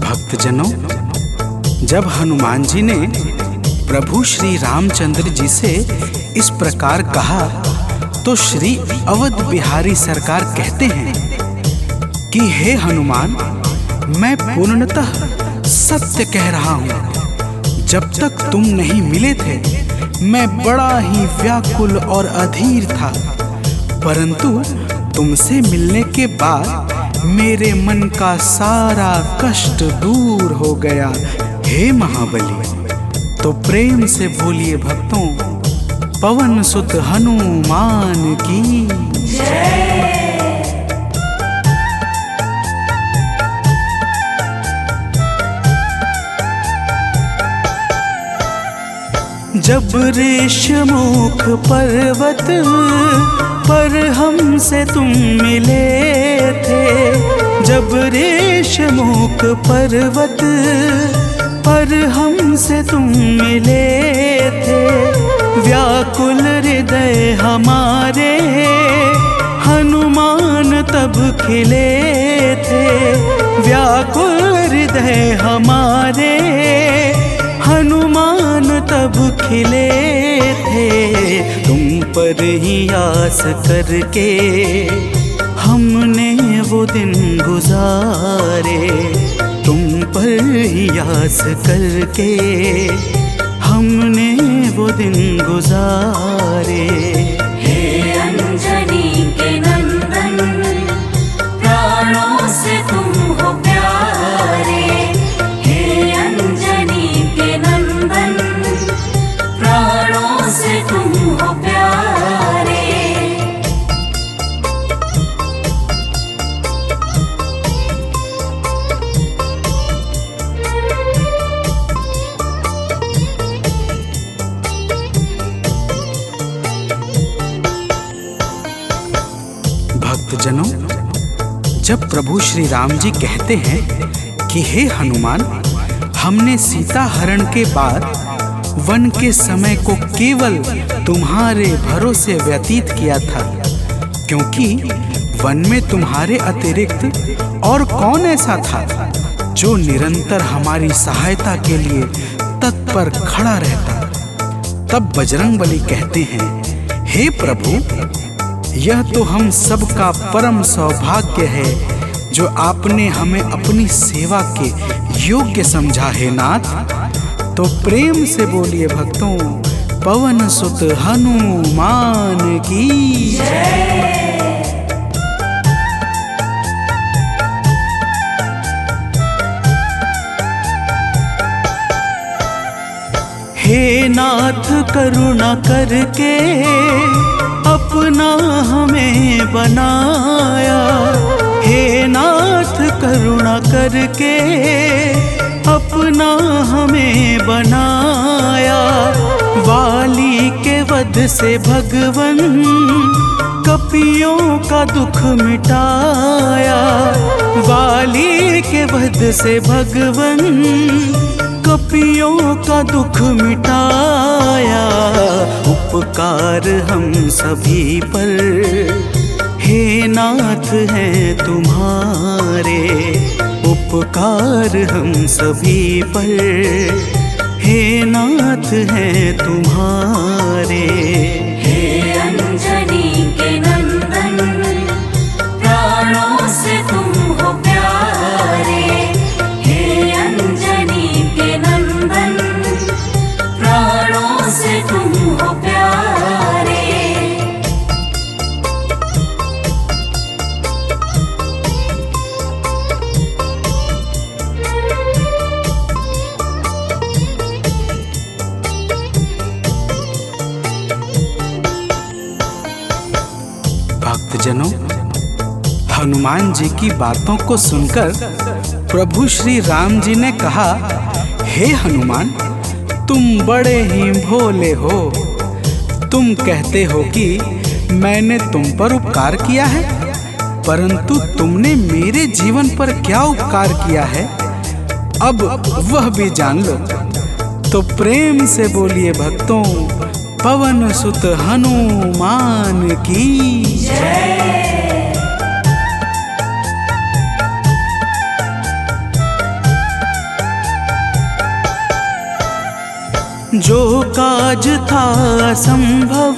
भक्तजनों, जब हनुमान जी ने प्रभु श्री रामचंद्र जी से इस प्रकार कहा तो श्री अवध बिहारी सरकार कहते हैं कि हे हनुमान, मैं पूर्णतः सत्य कह रहा हूँ। जब तक तुम नहीं मिले थे मैं बड़ा ही व्याकुल और अधीर था, परंतु तुमसे मिलने के बाद मेरे मन का सारा कष्ट दूर हो गया। हे महाबली, तो प्रेम से बोलिए भक्तों, पवन सुत हनुमान की जब ऋषमुख पर्वत पर हमसे तुम मिले थे, जब ऋषमुख पर्वत पर हमसे तुम मिले थे, व्याकुल हृदय हमारे हनुमान तब खिले थे, व्याकुल हृदय हमारे हनुमान तब खिले थे। तुम पर ही आस करके हमने वो दिन गुजारे, तुम पर ही आस करके हमने वो दिन गुजारे। हे अंजनी के नंदन, प्राणों से तुम हो प्यारे, हे अंजनी के नंदन, प्राणों से तुम हो प्यारे। भक्तजनों, जब प्रभु श्री राम जी कहते हैं कि हे हनुमान, हमने सीता हरण के बाद वन के समय को केवल तुम्हारे भरोसे व्यतीत किया था, क्योंकि वन में तुम्हारे अतिरिक्त और कौन ऐसा था जो निरंतर हमारी सहायता के लिए तत्पर खड़ा रहता। तब बजरंगबली कहते हैं, हे प्रभु, यह तो हम सबका परम सौभाग्य है जो आपने हमें अपनी सेवा के योग्य समझा है नाथ। तो प्रेम से बोलिए भक्तों, पवन सुत हनुमान की जय। हे नाथ करुणा करके अपना हमें बनाया, हे नाथ करुणा करके अपना हमें बनाया। वाली के वध से भगवन कपियों का दुख मिटाया, वाली के वध से भगवन कपियों का दुख मिटाया। उपकार हम सभी पर हे नाथ हैं तुम्हारे, उपकार हम सभी पर हे नाथ हैं तुम्हारे। हे अंजनी के नंदन, प्राणों से तुम हो प्यारे, हे अंजनी के नंदन, प्राणों से तुम हो प्यारे। भक्तजनों, हनुमान जी की बातों को सुनकर प्रभु श्री राम जी ने कहा, हे हनुमान, तुम बड़े ही भोले हो। तुम कहते हो कि मैंने तुम पर उपकार किया है, परंतु तुमने मेरे जीवन पर क्या उपकार किया है, अब वह भी जान लो। तो प्रेम से बोलिए भक्तों, पवन सुत हनुमान की जय। जो काज था संभव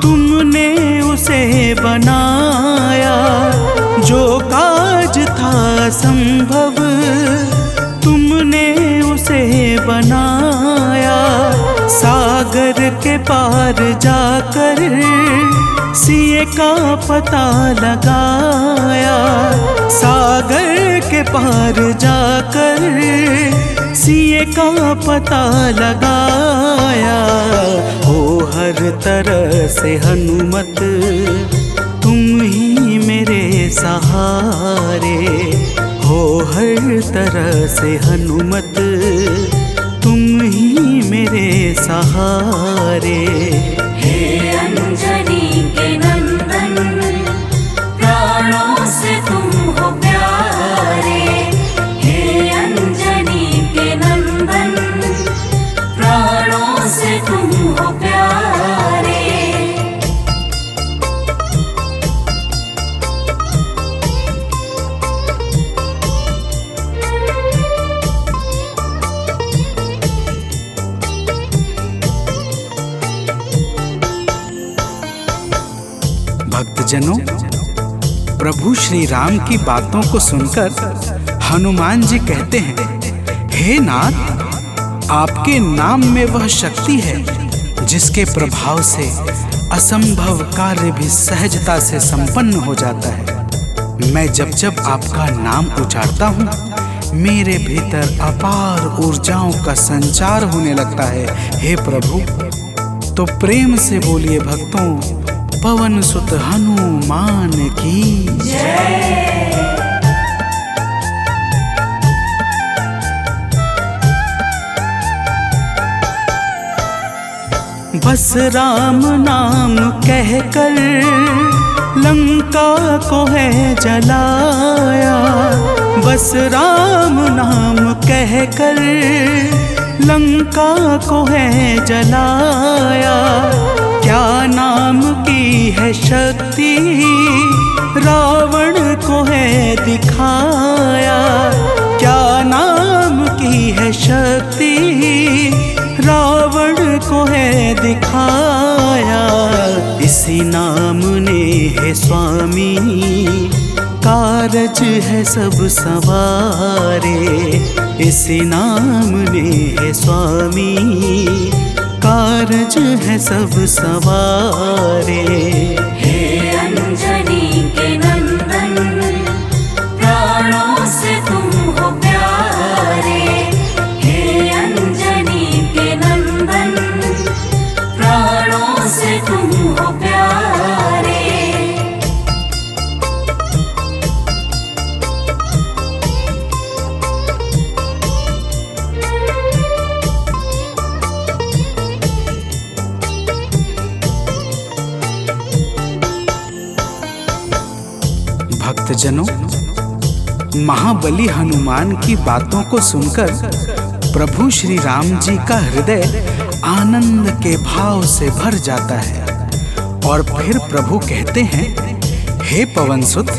तुमने उसे बनाया, जो काज था संभव तुमने उसे बनाया। सागर के पार जाकर सिए का पता लगाया, सागर के पार जाकर सिए का पता लगाया। हो हर तरह से हनुमत, तुम ही मेरे सहारे। हो हर तरह से हनुमत, तुम ही मेरे सहारे। हे अंजनी के नंदन, प्राणों से तुम हो प्यारे। हे अंजनी के नंदन, प्राणों से तुम हो प्यारे। भक्तजनों, प्रभु श्री राम की बातों को सुनकर हनुमान जी कहते हैं, हे नाथ, आपके नाम में वह शक्ति है जिसके प्रभाव से असंभव कार्य भी सहजता से संपन्न हो जाता है। मैं जब जब आपका नाम उच्चारता हूँ, मेरे भीतर अपार ऊर्जाओं का संचार होने लगता है। हे प्रभु, तो प्रेम से बोलिए भक्तों, पवन सुत हनुमान की जय। बस राम नाम कहकर लंका को है जलाया। बस राम नाम कहकर लंका को है जलाया। क्या नाम की है शक्ति, रावण को है दिखाया। क्या नाम की है शक्ति, रावण को है दिखाया। इसी नाम ने है स्वामी, कारज है सब सवारे। इसी नाम ने है स्वामी, कारज है सब सवारे। हे अंजनी के नंदन, प्राणों से तुम हो प्यारे। हे अंजनी के नंदन, प्राणों से तुम हो प्यारे। भक्तजनों, महाबली हनुमान की बातों को सुनकर प्रभु श्री राम जी का हृदय आनंद के भाव से भर जाता है। और फिर प्रभु कहते हैं, हे पवनसुत,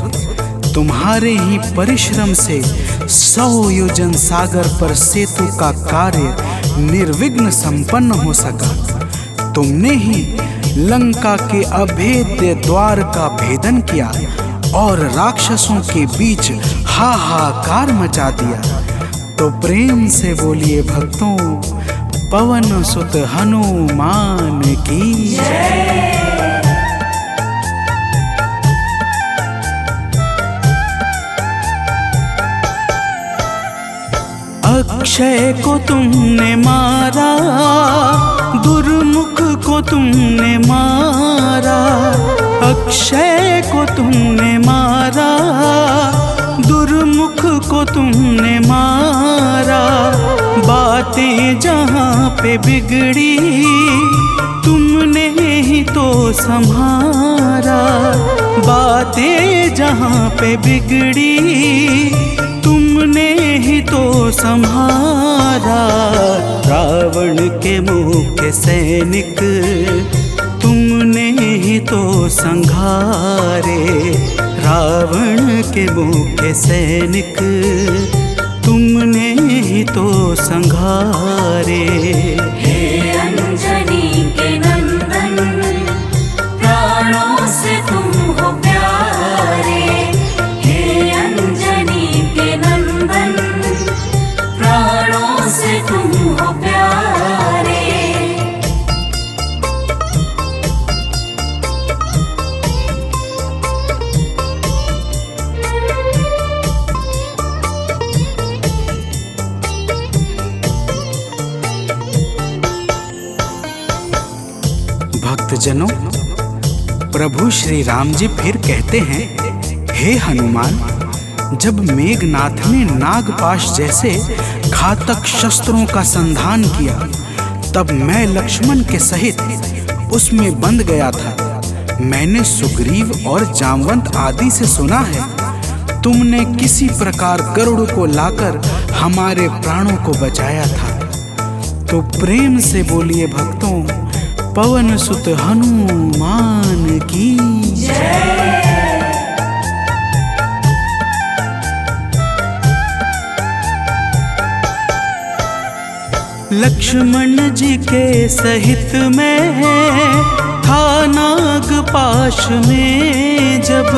तुम्हारे ही परिश्रम से 100 योजन सागर पर सेतु का कार्य निर्विघ्न संपन्न हो सका। तुमने ही लंका के अभेद्य द्वार का भेदन किया और राक्षसों के बीच हाहाकार मचा दिया। तो प्रेम से बोलिए भक्तों, पवन सुत हनुमान की जय। अक्षय को तुमने मारा, दुर्मुख को तुमने मारा। अक्षय को तुमने मारा, दुर्मुख को तुमने मारा। बातें जहाँ पे बिगड़ी, तुमने ही तो संभारा। बातें जहाँ पे बिगड़ी, तुमने ही तो संहारा। रावण के मुख्य सैनिक, तुमने ही तो संघारे। रावण के मुख्य सैनिक, तुमने ही तो संघारे। हे अंजनी के नंदन, प्राणों से तुम हो प्यारे। हे अंजनी के नंदन, प्राणों से तुम हो प्यारे। भक्तजनों, प्रभु श्री राम जी फिर कहते हैं, हे हनुमान, जब मेघनाथ ने नागपाश जैसे घातक शस्त्रों का संधान किया, तब मैं लक्ष्मण के सहित उसमें बंध गया था। मैंने सुग्रीव और जामवंत आदि से सुना है, तुमने किसी प्रकार गरुड़ को लाकर हमारे प्राणों को बचाया था। तो प्रेम से बोलिए भक्तों, पवन सुत हनुमान की जय। लक्ष्मण जी के सहित में था नागपाश में, जब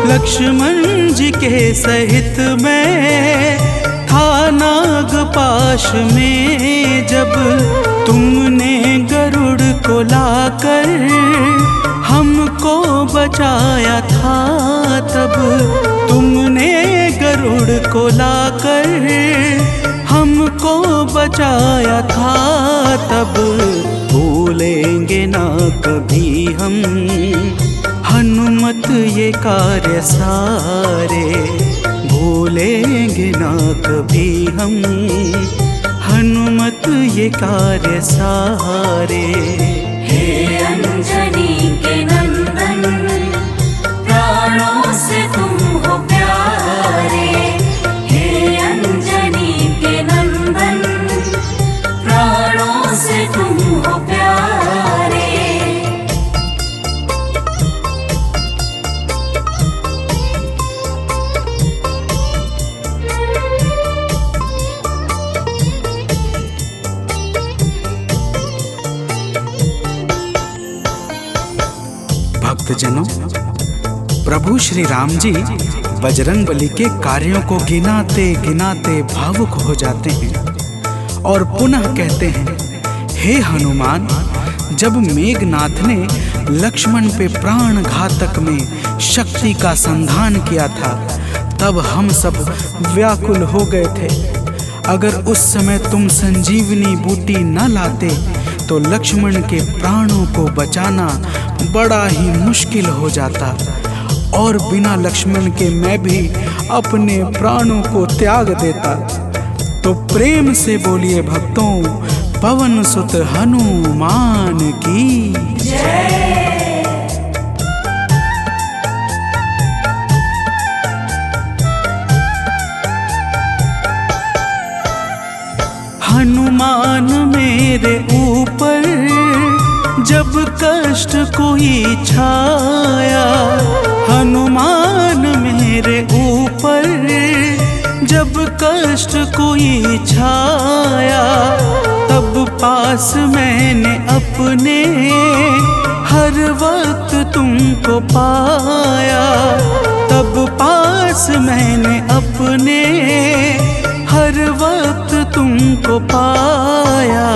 लक्ष्मण जी के सहित में था नागपाश में, जब तुमने गरुड़ को लाकर हमको बचाया था, तब तुमने गरुड़ को लाकर हमको बचाया था, तब भूलेंगे ना कभी हम हनुमत ये कार्य सारे, भूलेंगे ना कभी हम हनुमत ये कार्य सारे। हे अंजनी के नंदन, प्राणों से तुम हो प्यारे। हे अंजनी के नंदन, प्राणों से तुम हो प्यारे। भक्तजनों, प्रभु श्री राम जी बजरंगबली के कार्यों को गिनाते गिनाते भावुक हो जाते हैं और पुनः कहते हैं, हे हनुमान, जब मेघनाथ ने लक्ष्मण पे प्राण घातक में शक्ति का संधान किया था, तब हम सब व्याकुल हो गए थे। अगर उस समय तुम संजीवनी बूटी न लाते तो लक्ष्मण के प्राणों को बचाना बड़ा ही मुश्किल हो जाता, और बिना लक्ष्मण के मैं भी अपने प्राणों को त्याग देता। तो प्रेम से बोलिए भक्तों, पवन सुत हनुमान की जय। हनुमान मेरे ऊपर जब कष्ट कोई छाया, हनुमान मेरे ऊपर जब कष्ट कोई छाया, तब पास मैंने अपने हर वक्त तुमको पाया, तब पास मैंने अपने हर वक्त तुमको पाया।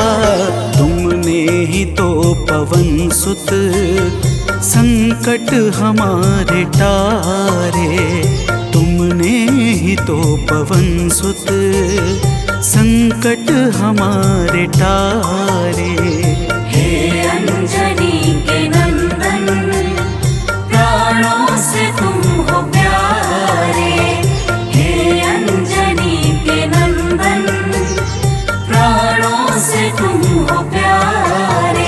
तुमने ही तो पवन सुत संकट हमारे टारे, तुमने ही तो पवन सुत संकट हमारे टारे। हे अंजनी के नंदन, प्राणों से तुम हो प्यारे। हे अंजनी के नंदन, प्राणों से तुम हो प्यारे।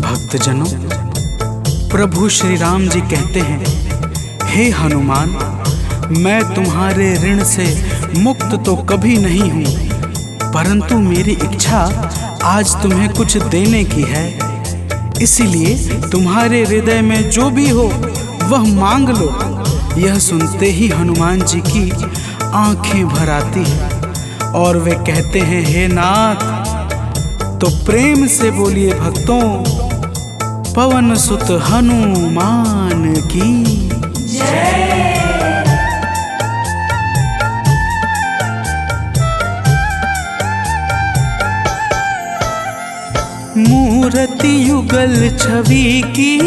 भक्तजनों, प्रभु श्री राम जी कहते हैं, हे हनुमान, मैं तुम्हारे ऋण से मुक्त तो कभी नहीं हूँ, परंतु मेरी इच्छा आज तुम्हें कुछ देने की है। इसीलिए तुम्हारे हृदय में जो भी हो वह मांग लो। यह सुनते ही हनुमान जी की आंखें भर आती हैं और वे कहते हैं, हे नाथ। तो प्रेम से बोलिए भक्तों, पवन सुत हनुमान की जय। मूर्ति मूर्ति युगल छवि की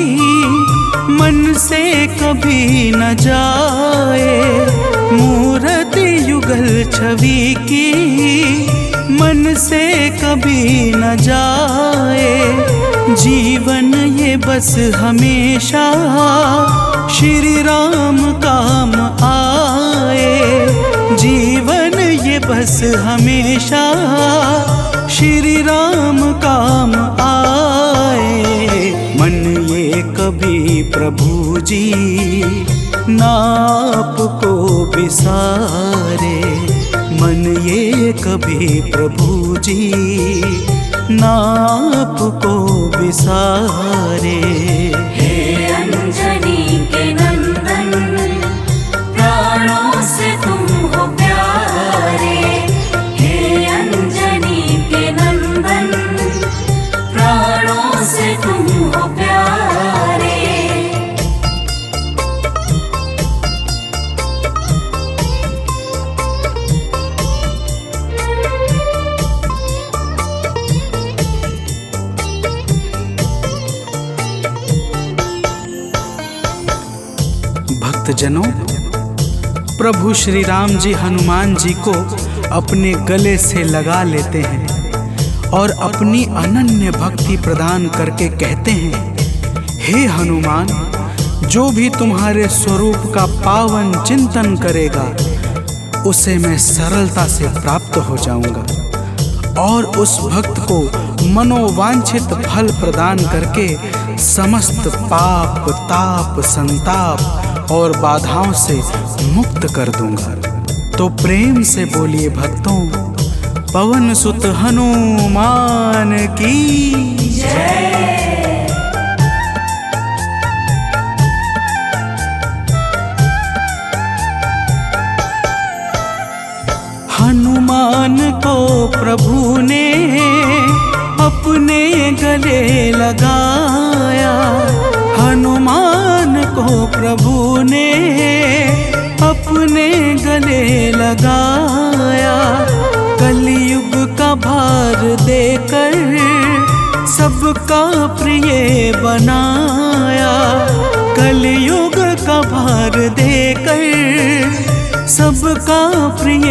मन से कभी न जाए, मूर्ति युगल छवि की मन से कभी न जाए। जीवन ये बस हमेशा श्री राम काम आए, जीवन ये बस हमेशा श्री राम काम आए। मन ये कभी प्रभु जी नाप को बिसारे, मन ये कभी प्रभु जी नाप को बिसारे। हे अंजनी के नंदन, प्राणों से तुम हो प्यारे। हे अंजनी के नंदन, प्राणों से तुम हो प्यारे। भक्तजनों, प्रभु श्री राम जी हनुमान जी को अपने गले से लगा लेते हैं और अपनी अनन्य भक्ति प्रदान करके कहते हैं, हे हनुमान, जो भी तुम्हारे स्वरूप का पावन चिंतन करेगा उसे मैं सरलता से प्राप्त हो जाऊंगा और उस भक्त को मनोवांछित फल प्रदान करके समस्त पाप ताप संताप और बाधाओं से मुक्त कर दूंगा। तो प्रेम से बोलिए भक्तों, पवन सुत हनुमान की जय। हनुमान को प्रभु ने अपने गले लगाया, हनुमान को प्रभु ने अपने गले लगाया। कलयुग का भार देकर सबका प्रिय बनाया, कलयुग का भार देकर सबका प्रिय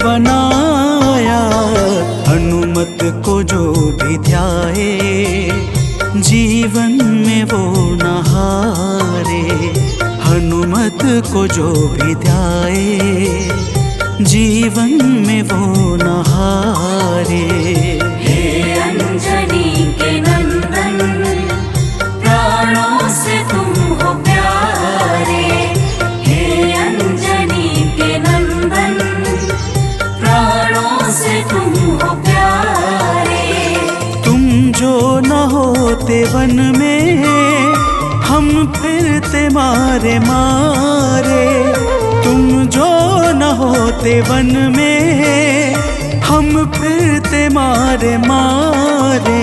बनाया। हनुमत को जो भी ध्याए जीवन में वो न हारे, हनुमत को जो भी ध्याए जीवन में वो न हारे। हे अंजनी के नंदन, प्राणों से तुम हो प्यारे। हे अंजनी के नंदन, प्राणों से तुम हो प्यारे। तुम जो न होते वन में हम फिरते मारे मारे, तुम जो न होते वन में हम फिरते मारे मारे।